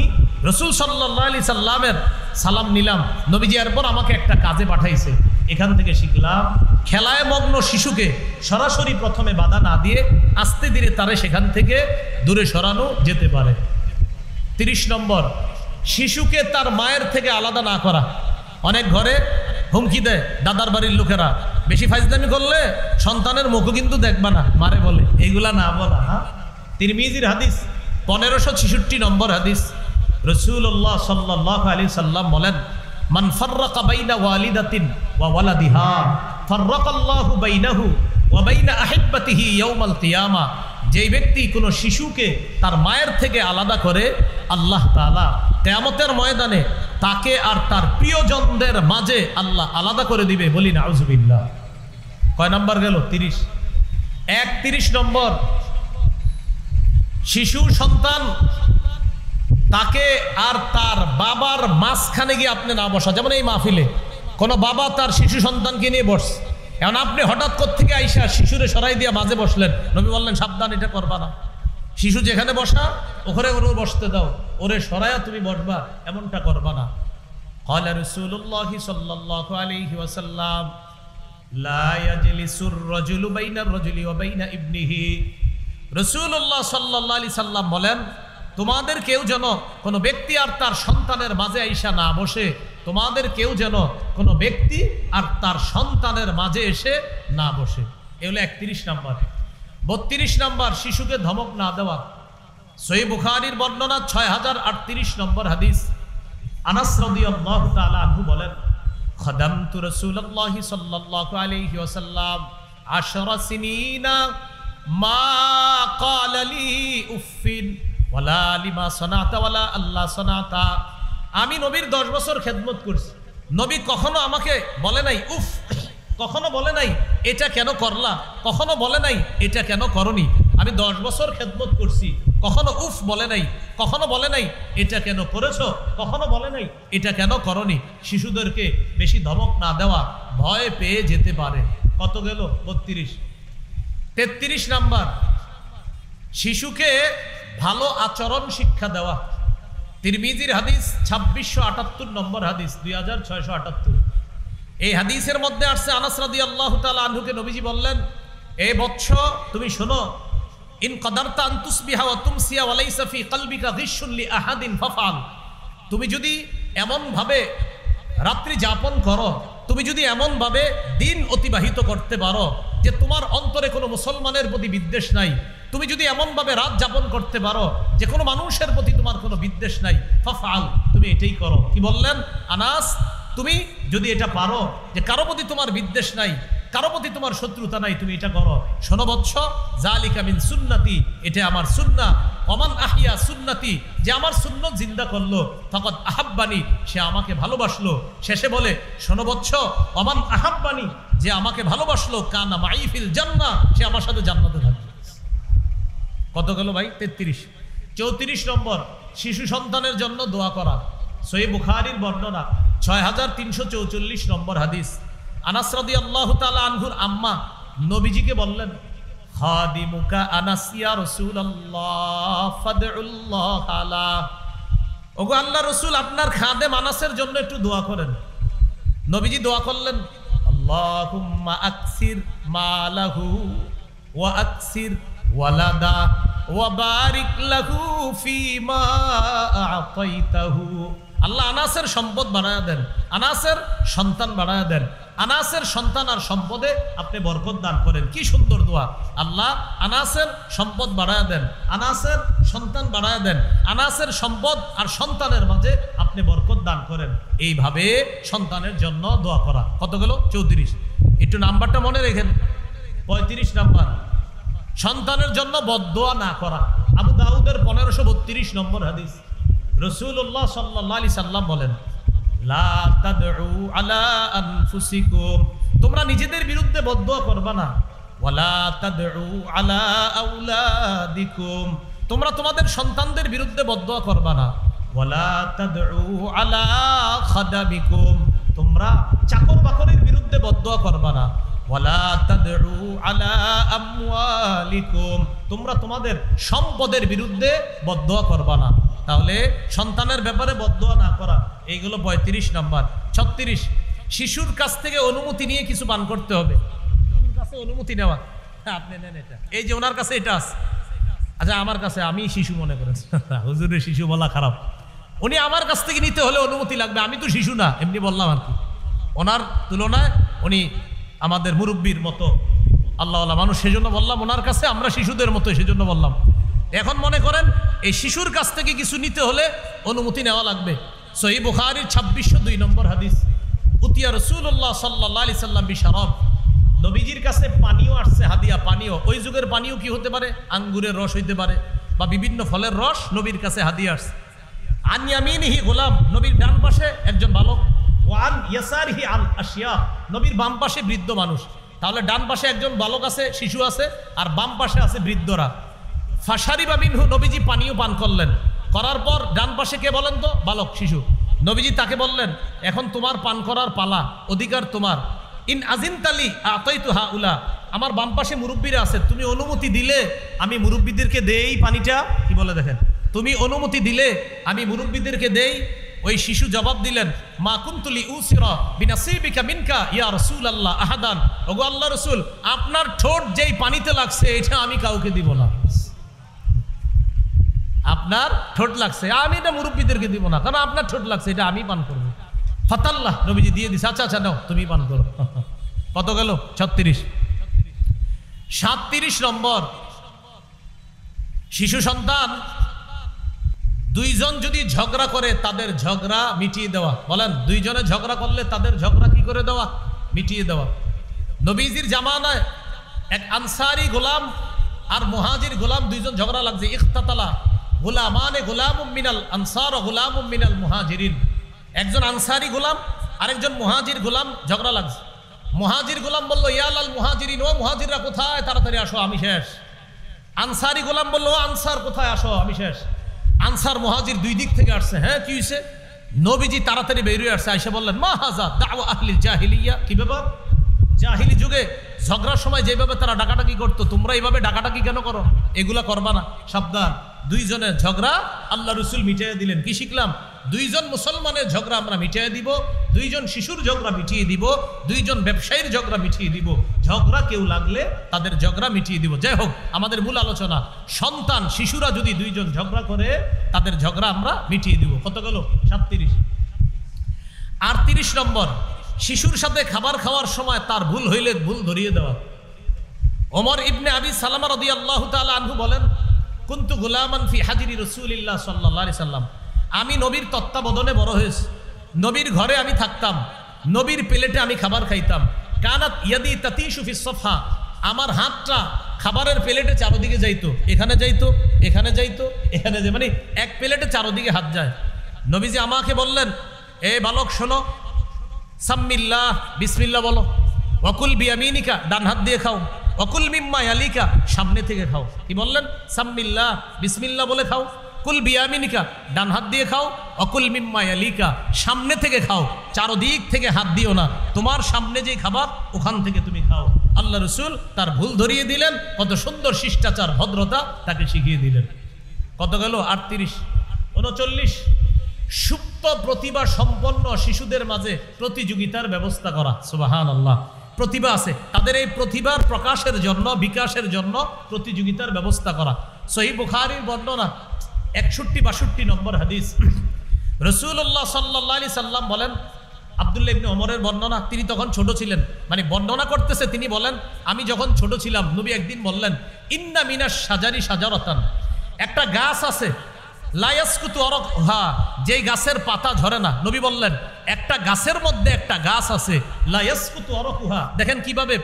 S1: রাসূল সাল্লাল্লাহু আলাইহি সাল্লামের সালাম নিলাম। নবীজি এরপর আমাকে একটা কাজে পাঠাইছে। এখান থেকে শিখলাম, খেলায় মগ্ন শিশুকে সরাসরি প্রথমে বাধা না দিয়ে আস্তে ধীরে তারে সেখান থেকে দূরে সরানো যেতে পারে। 30 নম্বর, শিশুকে তার মায়ের থেকে আলাদা না করা। অনেক ঘরে হুমকি দেয় দাদার বাড়ির লোকেরা, বেশি ফাইজলামি করলে সন্তানের মুখও কিন্তু দেখবা না, মারে বলে। এইগুলা না বলা। হ্যাঁ, তিরমিজির হাদিস 1566 নম্বর হাদিস। রাসূলুল্লাহ সাল্লাল্লাহু আলাইহি সাল্লাম বলেন, মান ফাররাকা বাইনা ওয়ালিদাতিন ওয়া ওয়ালাদিহা ফাররাকাল্লাহু বাইনাহু ওয়া বাইনা আহিব্বাতিহি ইয়াউমাল কিয়ামা। যেই ব্যক্তি কোনো শিশুকে তার মায়ের থেকে আলাদা করে, আল্লাহ তাআলা কিয়ামতের ময়দানে তাকে আর তার প্রিয়জনদের মাঝে আল্লাহ আলাদা করে দিবে। বলি নাউজুবিল্লাহ। কয় নাম্বার গেল? 30। 31 নম্বর, শিশু সন্তান তাকে আর তার বাবার মাঝখানে গিয়ে আপনি না বসা। যেমন এই মাহফিলে কোনো বাবা তার শিশু সন্তানকে নিয়ে বসছে, এখন আপনি হঠাৎ কোত্থেকে আইসা শিশুরে সরাই দিয়া মাঝে বসলেন। নবী বললেন, সাবধান, এটা করবা না। শিশু যেখানে বসা ওখানে ওরে বসতে দাও, ওরে সরাইয়া তুমি বসবা, এমনটা করবা না। ক্বালা রাসূলুল্লাহ সাল্লাল্লাহু আলাইহি ওয়াসাল্লাম, লা ইয়াজলিসুর রাজুলু বাইনার রাজুলি ওয়া বাইনা ইবনিহি। রাসূলুল্লাহ সাল্লাল্লাহু আলাইহি সাল্লাম বলেন, তোমাদের কেউ যেন কোনো ব্যক্তি আর তার সন্তানের মাঝে আইসা না বসে। তোমাদের কেউ যেন কোনো ব্যক্তি আর তার সন্তানের মাঝে এসে না বসে। এগুলো 31 নাম্বার। 32 নাম্বার, শিশুকে ধমক না দেওয়া। সহিহ বুখারীর বর্ণনা 6038 নম্বর হাদিস। আনাস রাদিয়াল্লাহু তাআলা আনহু বলেন, খাদামতু রাসূলুল্লাহি সাল্লাল্লাহু আলাইহি ওয়াসাল্লাম 10 সিনিনা মা ক্বালা লি উফিন ওয়ালা লিমা সানাতা ওয়ালা আল্লাহ সানাতা। আমি নবীর 10 বছর খেদমত করছি, নবী কখনো আমাকে বলে নাই উফ, কখনো বলে নাই এটা কেন করলা, কখনো বলে নাই এটা কেন করনি। আমি 10 বছর খেদমত করছি, কখনো উফ বলে নাই, কখনো বলে নাই এটা কেন করেছো, কখনো বলে নাই এটা কেন করনি। শিশুদেরকে বেশি ধমক না দেওয়া, ভয় পেয়ে যেতে পারে। কত গেল? 32। 33 নাম্বার, শিশুকে ভালো আচরণ শিক্ষা দেওয়া। তিরমিজির হাদিস 2678 নম্বর হাদিস, 2678। এই হাদিসের মধ্যে আসছে, আনাস রাদিয়াল্লাহু তাআলা আনহুকে নবীজি বললেন, এ বৎস তুমি শোনো, ইন কদারতা আন তুসবিহা ওয়া তুমসিয়া ওয়া লাইসা ফি কলবিকা গিশুন লি আহাদিন ফাফআল। তুমি যদি এমন ভাবে রাত্রি যাপন করো, তুমি যদি এমন ভাবে দিন অতিবাহিত করতে পারো যে তোমার অন্তরে কোনো মুসলমানের প্রতি বিদ্বেষ নাই, তুমি যদি এমন ভাবে রাত যাপন করতে পারো যে কোনো মানুষের প্রতি তোমার কোনো বিদ্বেষ নাই, ফাফআল, তুমি এটাই করো। কি বললেন? আনাস, তুমি যদি এটা পারো যে কারো প্রতি তোমার বিদ্বেষ নাই, কারো প্রতি তোমার শত্রুতা নাই, তুমি এটা করো। শোনো বৎস, যালিকা মিন সুন্নতি, এটা আমার সুন্নাহ। ওমান আহিয়া সুন্নতি, যে আমার সুন্নত জিন্দা করলো, ফাকাদ আহাব্বানি, সে আমাকে ভালোবাসলো। শেষে বলে, শোনো বৎস, ওমান আহাব্বানি, যে আমাকে ভালোবাসলো, কানা মাই ফিল জান্নাহ, সে আমার সাথে জান্নাতে থাকবে। কত গেল ভাই? 33। 34 নম্বর, শিশু সন্তানের জন্য দোয়া করা। সহিহ বুখারীর বর্ণনা 6344 নম্বর হাদিস। আনাস রাদিয়াল্লাহু তাআলা আনহুর আম্মা নবীজিকে বললেন, খাদিমুকা আনাস ইয়া রাসূলুল্লাহ ফাদউল্লাহ আলা। ওগো আল্লাহ রাসূল, আপনার খাদেম আনাসের জন্য একটু দোয়া করেন। নবীজি দোয়া করলেন, আল্লাহুম্মা আকসির মালাহু ওয়া আকসির ওয়ালাদা ওয়া বারিক লাহু ফীমা আ'তাইতাহু। আল্লাহ আনাসের সম্পদ বাড়ায়া দেন, আনাসের সন্তান বাড়ায়া দেন, আনাসের সন্তান আর সম্পদে আপনি বরকত দান করেন। কি সুন্দর দোয়া! আল্লাহ আনাসের সম্পদ বাড়ায়া দেন, আনাসের সন্তান বাড়ায়া দেন, আনাসের সম্পদ আর সন্তানের মাঝে আপনি বরকত দান করেন। এইভাবে সন্তানের জন্য দোয়া করা। কত গেল? 34। একটু নাম্বারটা মনে রেখেন, 35 নাম্বার। সন্তানের জন্য বদদোয়া না করা। আবু দাউদের 1532 নম্বর হাদিস। রাসূলুল্লাহ সাল্লাল্লাহু আলাইহি সাল্লাম বলেন, লা তাদউ আলা আনফুসিকুম, তোমরা নিজেদের বিরুদ্ধে বদদোয়া করবা না। ওয়ালা তাদউ আলা আওলাদিকুম, তোমরা তোমাদের সন্তানদের বিরুদ্ধে বদদোয়া করবা না। ওয়ালা তাদউ আলা খাদামিকুম, তোমরা চাকর বাকরের বিরুদ্ধে বদদোয়া করবা না। ওয়ালা তাদউ আলা আমওয়ালিকুম, তোমরা তোমাদের সম্পদের বিরুদ্ধে বদদোয়া করবা না। তাহলে সন্তানের ব্যাপারে বদদোয়া না করা, এইগুলো 35 নাম্বার। 36, শিশুর কাছ থেকে অনুমতি নিয়ে কিছু পান করতে হবে। শিশুর কাছে অনুমতি নেওয়া, আপনি নেন এটা, এই যে ওনার কাছে এটা আছে, আচ্ছা আমার কাছে, আমি শিশু মনে করেন, হুজুরের শিশু বলা খারাপ, উনি আমার কাছ থেকে নিতে হলে অনুমতি লাগবে, আমি তো শিশু না, এমনি বললাম আর কি। ওনার তুলনায় উনি আমাদের মুরব্বীর মতো আল্লাহওয়ালা মানুষ, সেজন্য বললাম ওনার কাছে, আমরা শিশুদের মতো সেজন্য বললাম। এখন মনে করেন এই শিশুর কাছ থেকে কিছু নিতে হলে অনুমতি নেওয়া লাগবে। সহিহ বুখারীর 2602 নম্বর হাদিস। উতিয়া রাসূলুল্লাহ সাল্লাল্লাহু আলাইহি সাল্লাম বিশারাব, নবীজির কাছে পানীয় আসছে, হাদিয়া পানীয়। ওই যুগের পানীয় কি হতে পারে? আঙ্গুরের রস হইতে পারে বা বিভিন্ন ফলের রস নবীর কাছে হাদিয়া আসছে। আন ইয়ামিনিহি গোলাম, নবীর ডান পাশে একজন বালক। ওয়ান ইয়াসারিহি আল আশিয়া, নবীর বাম পাশে বৃদ্ধ মানুষ। তাহলে ডান পাশে একজন বালক আছে, শিশু আছে, আর বাম পাশে আছে বৃদ্ধরা। ফাশারিবা মিনহু, নবীজি পানীয় পান করলেন। করার পর ডান পাশে কে বলেন তো? বালক, শিশু। নবীজি তাকে বললেন, এখন তোমার পান করার পালা, অধিকার তোমার। ইন আজিনতালি আতাইতু হাউলা, আমার বাম পাশে মুরব্বীরা আছে, তুমি অনুমতি দিলে আমি মুরব্বীদেরকে দেই পানিটা। কি বলে দেখেন, তুমি অনুমতি দিলে আমি মুরব্বীদেরকে দেই। ওই শিশু জবাব দিলেন, মা কুনতুলি উসিরা বিনাসিবিকা মিনকা ইয়া রাসূলুল্লাহ আহাদান, ওগো আল্লাহর রাসূল, আপনার ঠোঁট যেই পানিতে লাগছে এটা আমি কাউকে দিব না। আপনার ঠোঁট লাগছে, আমি এটা মুরব্বীদেরকে দিব না, কারণ আপনার ঠোঁট লাগছে, এটা আমি পান করবো। ফাতাল্লাহ, নবীজি দিয়ে দিছে, আচ্ছা আচ্ছা নাও, তুমি পান করো। কত গেল? 36। 37 নম্বর, শিশু সন্তান দুইজন যদি ঝগড়া করে তাদের ঝগড়া মিটিয়ে দেওয়া। বলেন, দুইজনে ঝগড়া করলে তাদের ঝগড়া কি করে দেওয়া? মিটিয়ে দেওয়া। নবীজির জামানায় এক আনসারি গোলাম আর মুহাজির গোলাম দুইজন ঝগড়া লাগছে। ইখতাতালা গোলামানে গোলামুম মিনাল আনসার ও গোলামুম মিনাল মুহাজিরিন, একজন আনসারি গোলাম আর একজন মুহাজির গোলাম ঝগড়া লাগছে। মুহাজির গোলাম বলল, ইয়ালাল মুহাজিরিন, ও মুহাজিররা কোথায়, তাড়াতাড়ি আসো, আমি শেষ। আনসারি গোলাম বলল, ও আনসার কোথায়, আসো, আমি শেষ। আনসার মুহাজির দুই দিক থেকে আসছে। হ্যাঁ, কি হয়েছে? নবীজি তাড়াতাড়ি বেরিয়ে আসছে, আইসা বললেন, মা হাজা দাওয়া আহলিল জাহিলিয়া, কি ব্যাপার? জাহিলি যুগে ঝগড়ার সময় যেভাবে তারা ডাকাডাকি করতো, তোমরা এইভাবে ডাকাডাকি কেন করো? এগুলা করবা না, সাবধান। দুইজনের ঝগড়া আল্লাহ রসুল মিটিয়ে দিলেন। কি শিখলাম? দুইজন মুসলমানের ঝগড়া আমরা মিটিয়ে দিব, দুইজন শিশুর ঝগড়া মিটিয়ে দিব, দুইজন ব্যবসায়ীর ঝগড়া মিটিয়ে দিব। ঝগড়া কেউ লাগলে তাদের ঝগড়া মিটিয়ে দিব। যাই হোক, আমাদের মূল আলোচনা, সন্তান শিশুরা যদি দুইজন ঝগড়া করে তাদের ঝগড়া আমরা মিটিয়ে দিব। কত গেল? 37। 38 নম্বর, শিশুর সাথে খাবার খাওয়ার সময় তার ভুল হইলে ভুল ধরিয়ে দেওয়া। ওমর ইবনে আবি সালামা রাদিয়াল্লাহু তাআলা আনহু বলেন, কুনতু গুলামান ফি হাজিরি রাসূলিল্লাহ সাল্লাল্লাহু আলাইহি সাল্লাম, আমি নবীর তত্ত্বাবধানে বড় হয়েছি, নবীর ঘরে আমি থাকতাম, নবীর প্লেটে আমি খাবার খাইতাম। কানাত ইয়াদি তাতিশু ফিস সফা, আমার হাতটা খাবারের প্লেটে চারদিকে যাইতো, এখানে যাইতো, এখানে যাইতো, এখানে যাই, মানে এক প্লেটে চারদিকে হাত যায়। নবীজি আমাকে বললেন, এ বালক শোনো, সাম্মিল্লাহ, বিসমিল্লাহ বলো, ওয়াকুল বিয়ামিনিকা, ডান হাত দিয়ে খাও, ওয়াকুল মিম্মা ইয়ালিকা, সামনে থেকে খাও। কি বললেন? সাম্মিল্লাহ, বিসমিল্লাহ বলে খাও। কুল বিয়ামিনিকা, ডান হাত দিয়ে খাও, অকুল মিম্মা ইয়ালিকা, সামনে থেকে খাও, চারদিক থেকে হাত দিও না, তোমার সামনে যে খাবার ওখান থেকে তুমি খাও। আল্লাহ রসুল তার ভুল ধরিয়ে দিলেন, কত সুন্দর শিষ্টাচার ভদ্রতা তাকে শিখিয়ে দিলেন। কত গেল? 38, 39। সুপ্ত প্রতিভা সম্পন্ন শিশুদের মাঝে প্রতিযোগিতার ব্যবস্থা করা। সুবহানাল্লাহ। প্রতিভা আছে, তাদের এই প্রতিভার প্রকাশের জন্য, বিকাশের জন্য প্রতিযোগিতার ব্যবস্থা করা। সহিহ বুখারীর বর্ণনা 61-62 নম্বর হাদিস। রাসূলুল্লাহ সাল্লাল্লাহু আলাইহি সাল্লাম বলেন, আব্দুল্লাহ ইবনে ওমরের বর্ণনা, তিনি তখন ছোট ছিলেন, মানে বর্ণনা করতেছে, তিনি বলেন আমি যখন ছোট ছিলাম নবী একদিন বললেন, ইন্না মিনাশ শাজারি শাজারাতান, একটা গাছ আছে, লা ইয়াসকুতু আরাকুহা, যেই গাছের পাতা ঝরে না। নবী বললেন একটা গাছের মধ্যে একটা গাছ আছে, লা ইয়াসকুতু আরাকুহা। দেখেন কিভাবে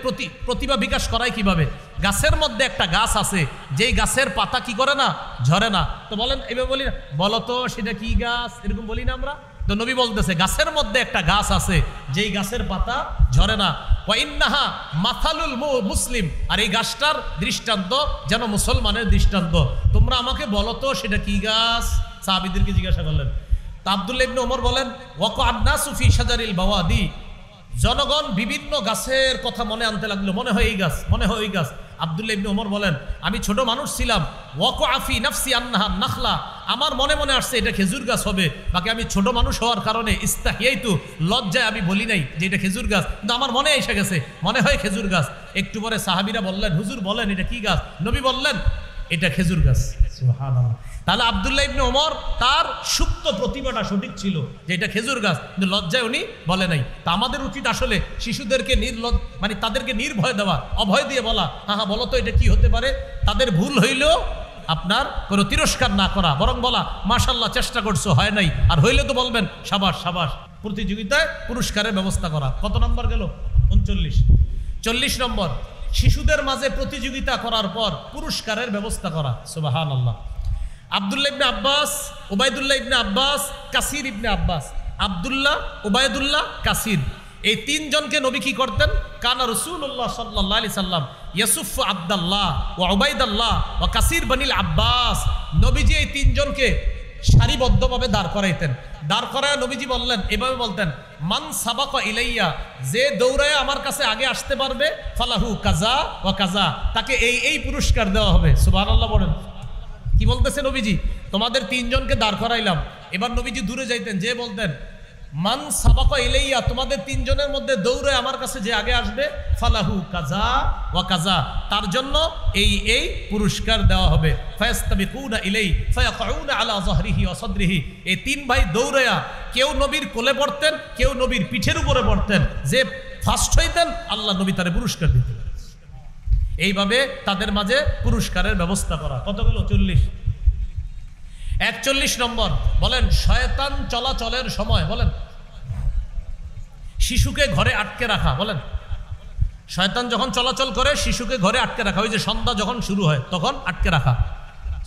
S1: প্রতিভা বিকাশ করায় কিভাবে। গাছের মধ্যে একটা গাছ আছে, যেই গাছের পাতা কি করে না, ঝরে না। তো বলেন, এভাবে বলি না, বলো তো সেটা কি গাছ, এরকম বলি না আমরা? তো নবী বলতেছে গাছের মধ্যে একটা গাছ আছে, যেই গাছের পাতা ঝরে না। ওয়া ইন্নাহা মাথালুল মুসলিম, আর এই গাছটার দৃষ্টান্ত যেন মুসলমানের দৃষ্টান্ত। তোমরা আমাকে বলো তো সেটা কি গাছ? সাহাবীদেরকে জিজ্ঞাসা করলেন। তা আব্দুল্লাহ ইবনে ওমর বলেন, ওয়াকা'আন নাসু ফি শাজারিল বাওয়াদি, জনগণ বিভিন্ন গাছের কথা মনে আনতে লাগলো, মনে হয় এই গাছ, মনে হয় ওই গাছ। আব্দুল্লাহ ইবনে ওমর বলেন, আমি ছোট মানুষ ছিলাম, ওয়াকা'a ফি নাফসি আন্নাহা নাখলা, আমার মনে মনে আসছে এটা খেজুর গাছ হবে, বাকি আমি ছোট মানুষ হওয়ার কারণে ইস্তাহিয়াইতু, লজ্জায় আমি বলি নাই যে এটা খেজুর গাছ, কিন্তু আমার মনে এসে গেছে মনে হয় খেজুর গাছ। একটু পরে সাহাবীরা বললেন, হুজুর বলেন এটা কি গাছ? নবী বললেন এটা খেজুর গাছ। সুবহানাল্লাহ। তাহলে আব্দুল্লাহ ইবনে ওমর তার সুপ্ত প্রতিভাটা সঠিক ছিল যে এটা খেজুর গাছ, কিন্তু লজ্জায় উনি বলে নাই। তা আমাদের উচিত আসলে শিশুদেরকে মানে তাদেরকে নির্ভয় দেওয়া, অভয় দিয়ে বলা, হ্যাঁ হ্যাঁ বলো তো এটা কি হতে পারে। তাদের ভুল হইলেও আপনার কোনো তিরস্কার না করা, বরং বলা মাশাআল্লাহ চেষ্টা করছো, হয় নাই, আর হইলে তো বলবেন সাবাস সাবাস। প্রতিযোগিতায় পুরস্কারের ব্যবস্থা করা। কত নম্বর গেল? 39। 40 নম্বর, শিশুদের মাঝে প্রতিযোগিতা করার পর পুরস্কারের ব্যবস্থা করা। সুবহানাল্লাহ। আব্দুল্লাহ ইবনে আব্বাস, উবাইদুল্লাহ ইবনে আব্বাস, কাসির ইবনে আব্বাস, আব্দুল্লাহ, উবাইদুল্লাহ, কাসির, এই তিনজনকে নবী কি করতেন? কানা রাসূলুল্লাহ সাল্লাল্লাহু আলাইহি সাল্লাম ইয়াসুফু আব্দুল্লাহ ওয়া উবাইদুল্লাহ ওয়া কাসির বনিল আব্বাস। নবীজি এই তিনজনকে সারিবদ্ধভাবে দাঁড় করাইতেন। দাঁড় করায় নবীজি বললেন, এভাবে বলতেন, মান সাবাকা ইলাইয়া, যে দৌড়ায় আমার কাছে আগে আসতে পারবে, ফালাহু কাজা ওয়া কাজা, তাকে এই এই পুরস্কার দেওয়া হবে। সুবহানাল্লাহ বলেন। কি বলতেছে নবীজি? তোমাদের তিনজনকে দাঁড় করাইলাম। এবার নবীজি দূরে যাইতেন, যে বলতেন মান সাবাকা ইলাইয়া, তোমাদের তিনজনের মধ্যে দৌড়ে আমার কাছে যে আগে আসবে, ফালাহু কাজা ওয়া কাজা, তার জন্য এই এই পুরস্কার দেওয়া হবে। ফায়াস্তাবিকুনা ইলাই ফায়াকুনা আলা যাহরিহি ওয়া সাদরিহি, এই তিন ভাই দৌড়ায়া কেউ নবীর কোলে পড়তেন, কেউ নবীর পিঠের উপরে পড়তেন, যে ফার্স্ট হইতেন আল্লাহ নবী তারে পুরস্কার দিতেন। এইভাবে তাদের মাঝে পুরস্কারের ব্যবস্থা করা। কত গেল? 40। 41 নম্বর, বলেন শয়তান চলাচলের সময়, বলেন শিশুকে ঘরে আটকে রাখা। বলেন শয়তান যখন চলাচল করে শিশুকে ঘরে আটকে রাখা, ওই যে সন্ধ্যা যখন শুরু হয় তখন আটকে রাখা।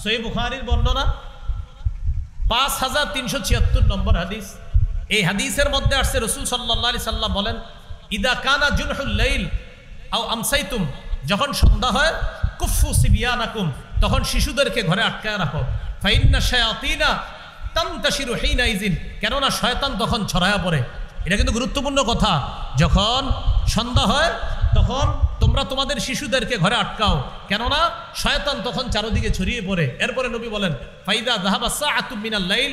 S1: সহিহ বুখারীর বর্ণনা 5376 নম্বর হাদিস। এই হাদিসের মধ্যে আসছে রাসূল সাল্লাল্লাহু আলাইহি সাল্লাম বলেন, ইদা কানা জুনহুল লাইল আও আমসাইতুম, যখন সন্ধ্যা হয়, কুফু সিবিয়ানাকুম, তখন শিশুদেরকে ঘরে আটকায় রাখো। ফাইন্না শায়াতিনা তানতাশিরু হিনাইজিন, কেননা শয়তান তখন ছড়ায়া পড়ে। এটা কিন্তু গুরুত্বপূর্ণ কথা। যখন সন্ধ্যা হয় তখন তোমরা তোমাদের শিশুদেরকে ঘরে আটকাও, কেননা শয়তান তখন চারদিকে ছড়িয়ে পড়ে। এরপরে নবী বলেন, ফাইদা যাহাবা সাআতুম মিনাল লাইল,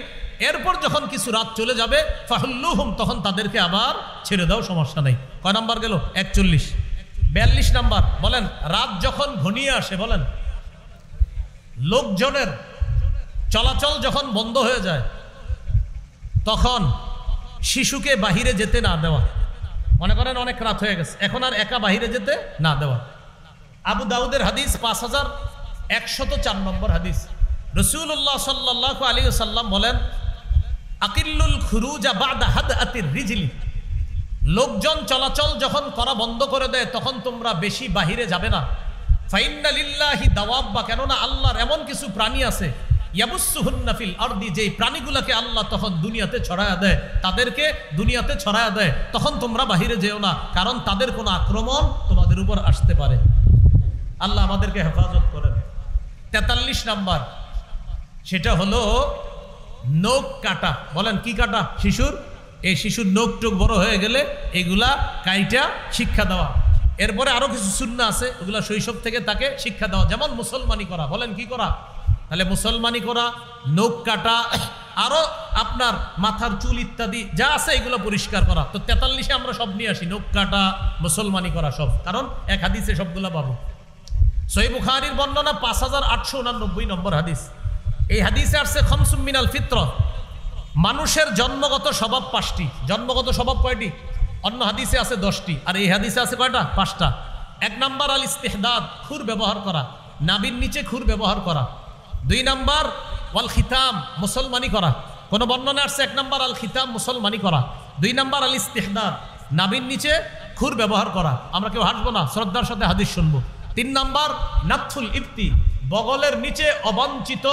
S1: এরপর যখন কিছু রাত চলে যাবে, ফাহুল্লুহুম, তখন তাদেরকে আবার ছেড়ে দাও, সমস্যা নেই। কয় নাম্বার গেল? 41। 42 নাম্বার, বলেন রাত যখন ঘনিয়ে আসে, বলেন লোকজনের চলাচল যখন বন্ধ হয়ে যায়, তখন শিশুকে বাহিরে যেতে না দেওয়া। মনে করেন অনেক রাত হয়ে গেছে, এখন আর একা বাহিরে যেতে না দেওয়া। আবু দাউদের হাদিস 5104 নম্বর হাদিস। রাসূলুল্লাহ সাল্লাল্লাহু আলাইহি ওয়াসাল্লাম বলেন, আকিল্লুল খুরুজা বাদা হাদআতির রিজলি, লোকজন চলাচল যখন করা বন্ধ করে দেয় তখন তোমরা বেশি বাহিরে যাবে না। ফাইন্না লিল্লাহি দাওয়াব্বা, কেননা আল্লাহর এমন কিছু প্রাণী আছে, ইয়াবুসসুহুন্না ফিল আরদি, যেই প্রাণীগুলোকে আল্লাহ তখন দুনিয়াতে ছড়ায়া দেয়, তাদেরকে দুনিয়াতে ছড়ায়া দেয়, তখন তোমরা বাহিরে যেও না, কারণ তাদের কোনো আক্রমণ তোমাদের উপর আসতে পারে। আল্লাহ আমাদেরকে হেফাজত করেন। 43 নাম্বার, সেটা হলো নখ কাটা। বলেন কি কাটা? শিশুর এই শিশুর নখ টুক বড় হয়ে গেলে এগুলা কাইটা শিক্ষা দেওয়া। এরপরে আরো কিছু সুন্নাহ আছে, ওগুলা শৈশব থেকে তাকে শিক্ষা দেওয়া, যেমন মুসলমানি করা। বলেন কি করা? তাহলে মুসলমানি করা, নখ কাটা, আরো আপনার মাথার চুল ইত্যাদি যা আছে এগুলো পরিষ্কার করা। তো 43-এ আমরা সব নিয়ে আসি, নখ কাটা, মুসলমানি করা সব, কারণ এক হাদিসে সবগুলা পাবো। সহিহ বুখারীর বর্ণনা 5889 নম্বর হাদিস। এই হাদিসে আসছে খামসুম মিনাল ফিতরা, মানুষের জন্মগত স্বভাব 5টি। জন্মগত স্বভাব কয়টি? অন্য হাদিসে আছে 10টি, আর এই হাদিসে আছে কয়টা? 5টা। 1 নাম্বার আল ইস্তিহদাদ, খুর ব্যবহার করা, নাভির নিচে খুর ব্যবহার করা। 2 নাম্বার ওয়াল খিতাম, মুসলমানি করা। কোন বর্ণনা আসছে 1 নাম্বার আল খিতাম, মুসলমানি করা। 2 নাম্বার আল ইস্তিহদাদ, নাভির নিচে খুর ব্যবহার করা। আমরা কেউ হাঁটবো না, শ্রদ্ধার সাথে হাদিস শুনবো। 3 নাম্বার নাথুল ইফতি, বগলের নিচে অবাঞ্ছিত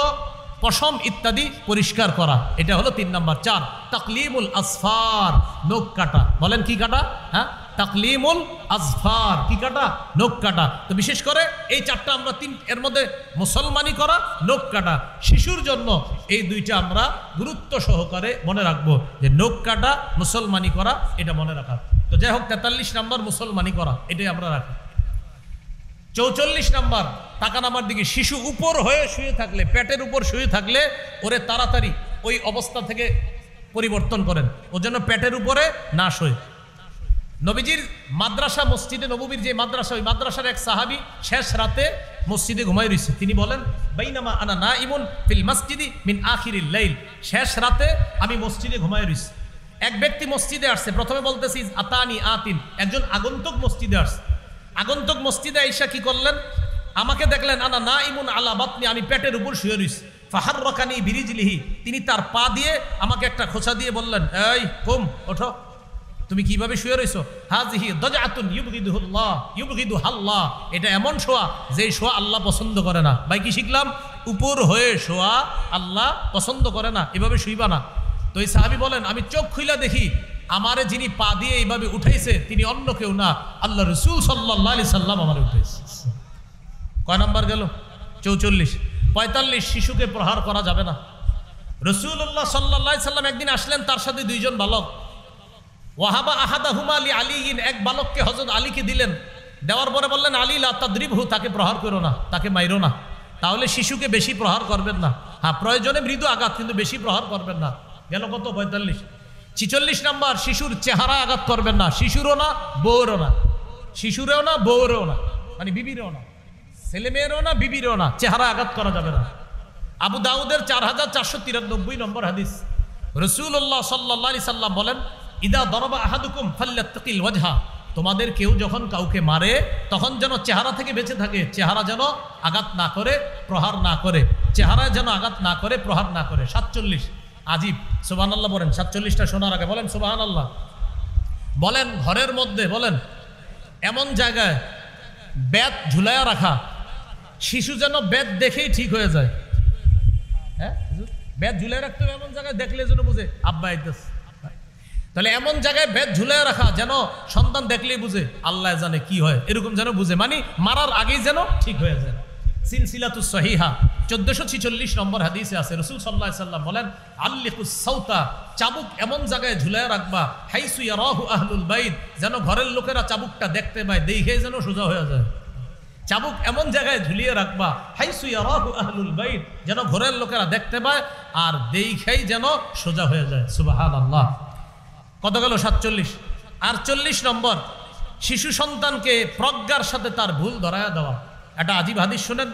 S1: পশম ইত্যাদি পরিষ্কার করা, এটা হলো 3 নাম্বার। 4 তাকলিমুল আসফার, নখ কাটা। বলেন কি কাটা? হ্যাঁ, তাকলিমুল আসফার, কি কাটা? নখ কাটা। তো বিশেষ করে এই 4টা আমরা এর মধ্যে মুসলমানি করা, নখ কাটা, শিশুর জন্য এই 2টা আমরা গুরুত্ব সহকারে মনে রাখবো, যে নখ কাটা, মুসলমানি করা, এটা মনে রাখা। তো যাই হোক, 43 নাম্বার মুসলমানি করা, এটাই আমরা রাখি। 44 নাম্বার, তাকান আমার দিকে, শিশু উপর হয়ে শুয়ে থাকলে, পেটের উপর শুয়ে থাকলে ওরে তাড়াতাড়ি ওই অবস্থা থেকে পরিবর্তন করেন, ও যেন পেটের উপরে না শোয়। নবীজির মাদ্রাসা, মসজিদে নববীর যে মাদ্রাসা, ওই মাদ্রাসার এক সাহাবী শেষ রাতে মসজিদে ঘুমাই রয়েছে। তিনি বলেন, বাইনামা আনা নাইমুন ফিল মসজিদি মিন আখিরিল লাইল, শেষ রাতে আমি মসজিদে ঘুমাই রয়েছি। এক ব্যক্তি মসজিদে আসছে, প্রথমে বলতেছি আতানি আতিন, একজন আগন্তুক মসজিদে আসছে। আগন্তুক মসজিদে আইসা কি করলেন? আমাকে দেখলেন, আনা নাইমুন আলা বাতনি, আমি পেটের উপর শুয়ে রয়েছি। ফাহাররাকানি বিরিজলিহি, তিনি তার পা দিয়ে আমাকে একটা খোঁচা দিয়ে বললেন, এই কুম, ওঠো, তুমি কিভাবে শুয়ে রয়েছো? হাজিহি দাজাতুন ইউবগিদুহুল্লাহ ইউবগিদুহাল্লাহ, এটা এমন শোয়া যে শোয়া আল্লাহ পছন্দ করে না। ভাই কি শিখলাম? উপর হয়ে শোয়া আল্লাহ পছন্দ করে না, এভাবে শুইবা না। তো এই সাহাবী বলেন, আমি চোখ খুইলা দেখি আমারে যিনি পা দিয়ে এইভাবে উঠাইছে তিনি অন্য কেউ না, আল্লাহ রাসূল সাল্লাল্লাহু আলাইহি সাল্লাম আমারে উঠাইছে। কয় নাম্বার গেল? 44। 45, শিশুকে প্রহার করা যাবে না। রাসূলুল্লাহ সাল্লাল্লাহু আলাইহি সাল্লাম একদিন আসলেন, তার সাথে 2 জন বালক। ওয়াহাবা আহাদাহুমা লি আলীন, এক বালককে হযরত আলীকে দিলেন। দেওয়ার পরে বললেন, আলী লা তাদরিবহু, তাকে প্রহার করো না, তাকে মাইরো না। তাহলে শিশুকে বেশি প্রহার করবেন না। হ্যাঁ, প্রয়োজনে মৃদু আঘাত, কিন্তু বেশি প্রহার করবেন না। গেল কত? 45। 46 নাম্বার, শিশুর চেহারা আঘাত করবেন না, শিশুরও না, বউরও না, শিশুরেও না, বউরেও না, মানে বিবিরেও না, ছেলে মেয়েরও না, বিবিরেও না, চেহারা আঘাত করা যাবে না। আবু দাউদের 4493 নম্বর হাদিস, রাসূলুল্লাহ সাল্লাল্লাহু আলাইহি সাল্লাম বলেন, ইদা দরাবা আহাদুকুম ফাল্যাত্তাকিল ওয়াজহা, তোমাদের কেউ যখন কাউকে মারে তখন যেন চেহারা থেকে বেঁচে থাকে, চেহারা যেন আঘাত না করে, প্রহার না করে, চেহারায় যেন আঘাত না করে, প্রহার না করে। 47, আজিব, সুবহানাল্লাহ বলেন। 47টা শোনার আগে বলেন সুবহানাল্লাহ। বলেন ঘরের মধ্যে, বলেন এমন জায়গায় বেত ঝুলাইয়া রাখা, শিশু যেন বেত দেখেই ঠিক হয়ে যায়। হ্যাঁ, বেত ঝুলাই রাখতে হবে এমন জায়গায়, দেখলে যেন বুঝে আব্বা আইতেছে। তাহলে এমন জায়গায় বেত ঝুলাই রাখা যেন সন্তান দেখলেই বুঝে আল্লাহ জানে কি হয়, এরকম যেন বুঝে, মানে মারার আগেই যেন ঠিক হয়ে যায়। সিলসিলাতুস সহিহা 1446 নম্বর হাদিসে আছে, রাসূল সাল্লাল্লাহু আলাইহি সাল্লাম বলেন, আল্লিকুস সাউতা, চাবুক এমন জায়গায় ঝুলায় রাখবা, হাইসু ইয়ারাহু আহলুল বাইত, যেন ঘরের লোকেরা চাবুকটা দেখতে পায়, দেখে যেন সোজা হয়ে যায়। চাবুক এমন জায়গায় ঝুলিয়ে রাখবা, হাইসু ইয়ারাহু আহলুল বাইত, যেন ঘরের লোকেরা দেখতে পায় আর দেখেই যেন সোজা হয়ে যায়। সুবহানাল্লাহ। কত গেল? 47। আর 40 নম্বর, শিশু সন্তানকে প্রজ্ঞার সাথে তার ভুল ধরায়া দেওয়া। একটা আজীব হাদিস শুনেন,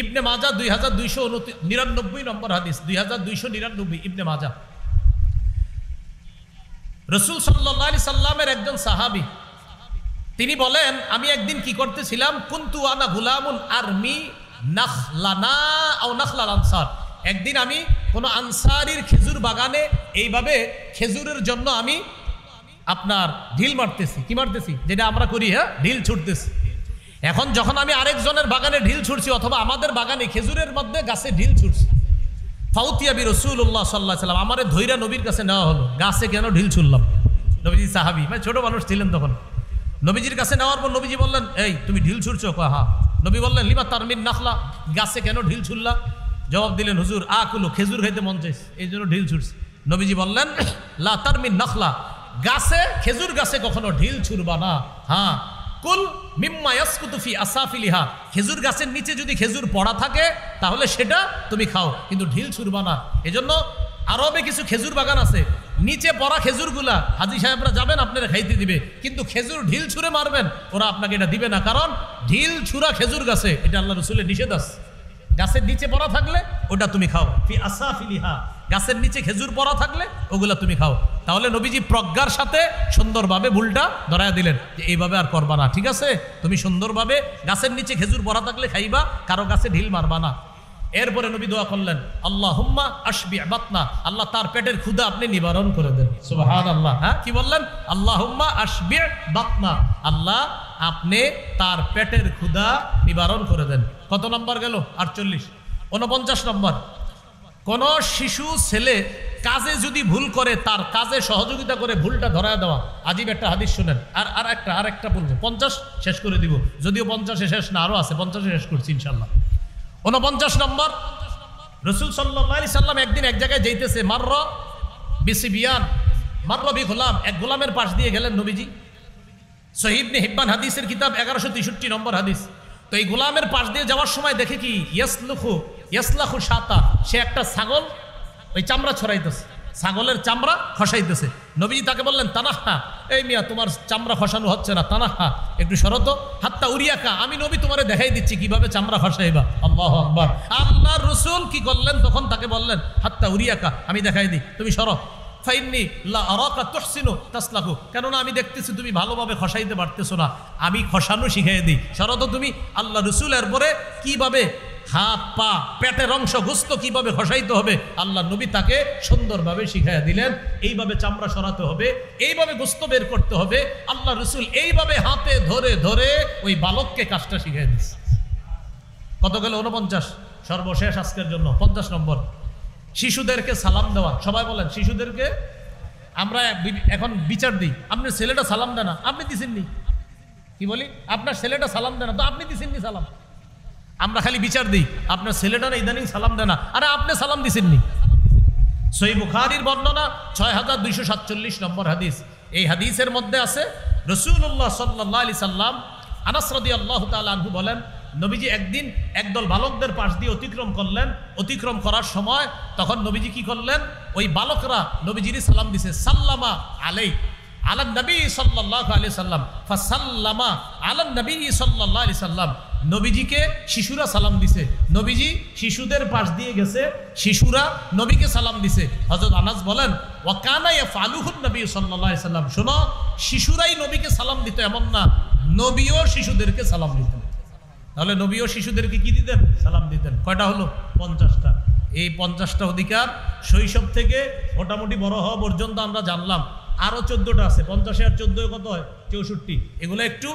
S1: ইবনে মাজাহ 2299 নম্বর হাদিস, 2299 ইবনে মাজাহ। রাসূল সাল্লাল্লাহু আলাইহি সাল্লামের একজন সাহাবী, তিনি বলেন, আমি একদিন কি করতেছিলাম, কুনতু আনা গুলামুন আরমি নাখলানা আও নাখলাল আনসার, একদিন আমি কোন আনসারীর খেজুর বাগানে এইভাবে খেজুরের জন্য আমি আপনার ঢিল মারতেছি। কি মারতেছি? যেটা আমরা করি, হ্যাঁ, ঢিল ছুটতেছি। এখন যখন আমি আরেকজনের বাগানে ঢিল ছুটছি, অথবা আমাদের বাগানে খেজুরের মধ্যে গাছে ঢিল ছুটছি, ফাউতিয়া বি রাসূলুল্লাহ সাল্লাল্লাহু আলাইহি সাল্লাম, আমারে ধইরা নবীর কাছে নেওয়া হলো, গাছে কেন ঢিল ছুড়লাম? নবীজি সাহাবী, মানে ছোট মানুষ ছিলেন তখন। নবীজির কাছে নেওয়ার পর নবীজি বললেন, এই তুমি ঢিল ছুড়ছো? হ্যাঁ। নবী বললেন, লিমা তারমিন নাখলা, গাছে কেন ঢিল ছুড়লা? জবাব দিলেন, হুজুর আকুলু, খেজুর খাইতে মন চাইছে, এই জন্য ঢিল ছুটছে। নবীজি বললেন, লা তারমিন নাখলা, গাছে, খেজুর গাছে কখনো ঢিল ছুড়বা না। হ্যাঁ, কুল মিম্মা ইয়াসকুতু ফি আসাফিলিহা, খেজুর গাছের নিচে যদি খেজুর পড়া থাকে তাহলে সেটা তুমি খাও, কিন্তু ঢিল ছুড়বা না। এজন্য আরবে কিছু খেজুর বাগান আছে, নিচে পড়া খেজুরগুলা হাজী সাহেবরা যাবেন আপনারা খাইতে দিবে, কিন্তু খেজুর ঢিল ছুঁড়ে মারবেন ওরা আপনাকে এটা দিবে না, কারণ ঢিল ছুঁড়া খেজুর গাছে এটা আল্লাহ রসুলের নিষেধ আছে। গাছের নিচে পড়া থাকলে ওটা তুমি খাও, ফি আসাফিলিহা, গাছের নিচে খেজুর পড়া থাকলে ওগুলা তুমি খাও। তাহলে নবীজি প্রজ্ঞার সাথে সুন্দরভাবে ভুলটা ধরায় দিলেন যে এইভাবে আর করবা না, ঠিক আছে? তুমি সুন্দরভাবে গাছের নিচে খেজুর পড়া থাকলে খাইবা, কারো গাছে ঢিল মারবা না। এরপরে নবী দোয়া করলেন, আল্লাহুম্মা আশবি বাতনা, আল্লাহ তার পেটের ক্ষুধা আপনি নিবারণ করে দেন। সুবহানাল্লাহ। হ্যাঁ, কি বললেন? আল্লাহুম্মা আশবি বাতনা, আল্লাহ আপনি তার পেটের ক্ষুধা নিবারণ করে দেন। কত নম্বর গেল? 48। 49 নম্বর, কোন শিশু ছেলে কাজে যদি ভুল করে তার কাজে সহযোগিতা করে ভুলটা ধরায় দেওয়া। আজীব একটা হাদিস শুনেন, আর একটা বলবো, 50 শেষ করে দিব, যদিও 50-এ শেষ না, আরো আছে, 50-এ শেষ করছি ইনশাল্লাহ। 49 নম্বর, রসুল সাল্লাল্লাহু আলাইহি সাল্লাম একদিন এক জায়গায় যাইতেছে, মারর বিসিবিয়ান, মারর বি গোলাম, এক গোলামের পাশ দিয়ে গেলেন নবীজি। সহিহ ইবনে হিব্বান হাদিসের কিতাব 1163 নম্বর হাদিস। তো এই গোলামের পাশ দিয়ে যাওয়ার সময় দেখে কি, ইয়াসলাখু শাতা, সে একটা ছাগল ওই চামড়া ছড়াইতেছে, ছাগলের চামড়া খসাইতেছে। নবীজি তাকে বললেন, তানাহা, এই মিয়া তোমার চামড়া খসানো হচ্ছে না, তানাহা, একটু সরতো। হাত্তা উরিয়াকা, আমি নবী তোমারে দেখাই দিচ্ছি কিভাবে চামড়া খসাইবা। আল্লাহু আকবার। আল্লাহর রাসূল কি করলেন তখন? তাকে বললেন, হাত্তা উরিয়াকা, আমি দেখাই দিই, তুমি সরো। ফাইন্নি লা আরাকা তুহসিনু তাসলাকু, কেননা আমি দেখতেছি তুমি ভালোভাবে খসাইতে পারতেছো না, আমি খসানো শিখাই দিই, সরতো তুমি। আল্লাহ রাসূলের পরে কিভাবে হাত পা পেটের অংশ গোস্ত কিভাবে খসাইতে হবে আল্লাহ নবী তাকে সুন্দরভাবে শিখাইয়া দিলেন। এইভাবে চামড়া সরাতে হবে, এইভাবে গোস্ত বের করতে হবে। আল্লাহ রাসূল এইভাবে হাতে ধরে ধরে ওই বালককে কাজটা শিখাই দিচ্ছে। কত গেল? 49। সর্বশেষ আজকের জন্য 50 নম্বর, শিশুদেরকে সালাম দেওয়া। সবাই বলেন, শিশুদেরকে আমরা এখন বিচার দিই, আপনার ছেলেটা সালাম দেয় না, আপনি দিছেননি। কি বলি? আপনার ছেলেটা সালাম দেয় না, তো আপনি দিছেননি সালাম। আমরা খালি বিচার দিই, আপনার ছেলেটা না ইদানিং সালাম দেয় না, আরে আপনি সালাম দিছেননি। সহিহ বুখারীর বর্ণনা 6247 নম্বর হাদিস। এই হাদিসের মধ্যে আছে রাসূলুল্লাহ সাল্লাল্লাহু আলাইহি সাল্লাম, আনাস রাদিয়াল্লাহু তাআলা আনহু বলেন, নবীজি একদিন একদল বালকদের পাশ দিয়ে অতিক্রম করলেন। অতিক্রম করার সময় তখন নবীজি কি করলেন? ওই বালকরা নবীজির সালাম দিছে, সাল্লামা আলাই আলা নবী সাল্লাল্লাহু আলাইহি সাল্লাম, ফাসাল্লামা আলা নবী সাল্লাল্লাহু আলাইহি সাল্লাম। নবীজিকে শিশুরা সালাম দিছে, নবীজি শিশুদের পাশ দিয়ে গেছে, শিশুরা নবীকে সালাম দিছে। হযরত আনাস বলেন, ওয়া কানা ইয়াফআলুহুন নবী সাল্লাল্লাহু আলাইহি সাল্লাম, শোনো, শিশুরাই নবীকে সালাম দিত এমন না, নবীও শিশুদেরকে সালাম দিতেন। তাহলে নবীও শিশুদেরকে কি দিতেন? সালাম দিতেন। কয়টা হলো? 50টা। এই 50টা অধিকার শৈশব থেকে মোটামুটি বড় হওয়া পর্যন্ত আমরা জানলাম। আরো 14টা আছে, 50 আর 14 কত হয়? 64। এগুলো একটু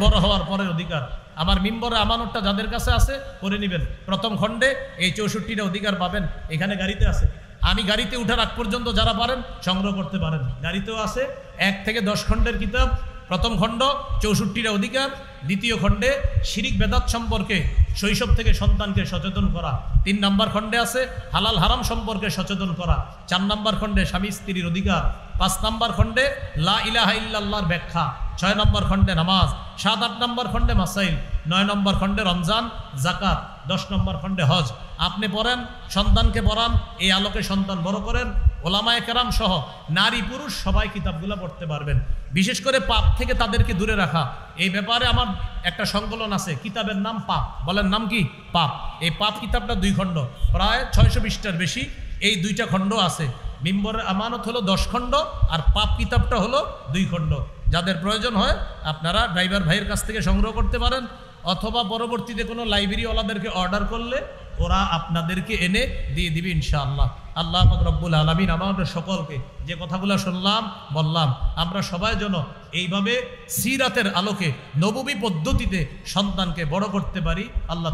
S1: বড় হওয়ার পরের অধিকার। আমার মিম্বরে আমানতটা যাদের কাছে আছে করে নেবেন। প্রথম খণ্ডে এই 64টা অধিকার পাবেন, এখানে গাড়িতে আছে। আমি গাড়িতে উঠার আগ পর্যন্ত যারা পারেন সংগ্রহ করতে পারেন, গাড়িতেও আছে। 1 থেকে 10 খণ্ডের কিতাব, প্রথম খণ্ড 64টা অধিকার, দ্বিতীয় খণ্ডে শিরিক বেদাত সম্পর্কে শৈশব থেকে সন্তানকে সচেতন করা, 3 নম্বর খণ্ডে আছে হালাল হারাম সম্পর্কে সচেতন করা, 4 নম্বর খণ্ডে স্বামী স্ত্রীর অধিকার, 5 নম্বর খণ্ডে লা ইলাহা ইল্লাল্লাহর ব্যাখ্যা, 6 নম্বর খণ্ডে নামাজ, 7, 8 নম্বর খণ্ডে মাসাইল, 9 নম্বর খণ্ডে রমজান জাকাত, 10 নম্বর খণ্ডে হজ। আপনি পড়েন, সন্তানকে পড়ান, এই আলোকে সন্তান বড় করেন। ওলামায়ে কেরাম সহ নারী পুরুষ সবাই কিতাবগুলো পড়তে পারবেন। বিশেষ করে পাপ থেকে তাদেরকে দূরে রাখা, এই ব্যাপারে আমার একটা সংকলন আছে, কিতাবের নাম পাপ। বলেন নাম কি? পাপ। এই পাপ কিতাবটা 2 খণ্ড, প্রায় 600 পৃষ্ঠার বেশি। এই 2টা খণ্ড আছে। মিম্বরের আমানত হলো 10 খণ্ড, আর পাপ কিতাবটা হলো 2 খণ্ড। যাদের প্রয়োজন হয় আপনারা ড্রাইভার ভাইয়ের কাছ থেকে সংগ্রহ করতে পারেন, অথবা পরবর্তীতে কোনো লাইব্রেরিওয়ালাদেরকে অর্ডার করলে ওরা আপনাদেরকে এনে দিয়ে দিবে ইনশাআল্লাহ। আল্লাহ পাক রব্বুল আলামিন আমাদের সকলকে যে কথাগুলো শুনলাম বললাম, আমরা সবাই যেন এইভাবে সিরাতের আলোকে নববী পদ্ধতিতে সন্তানকে বড় করতে পারি। আল্লাহ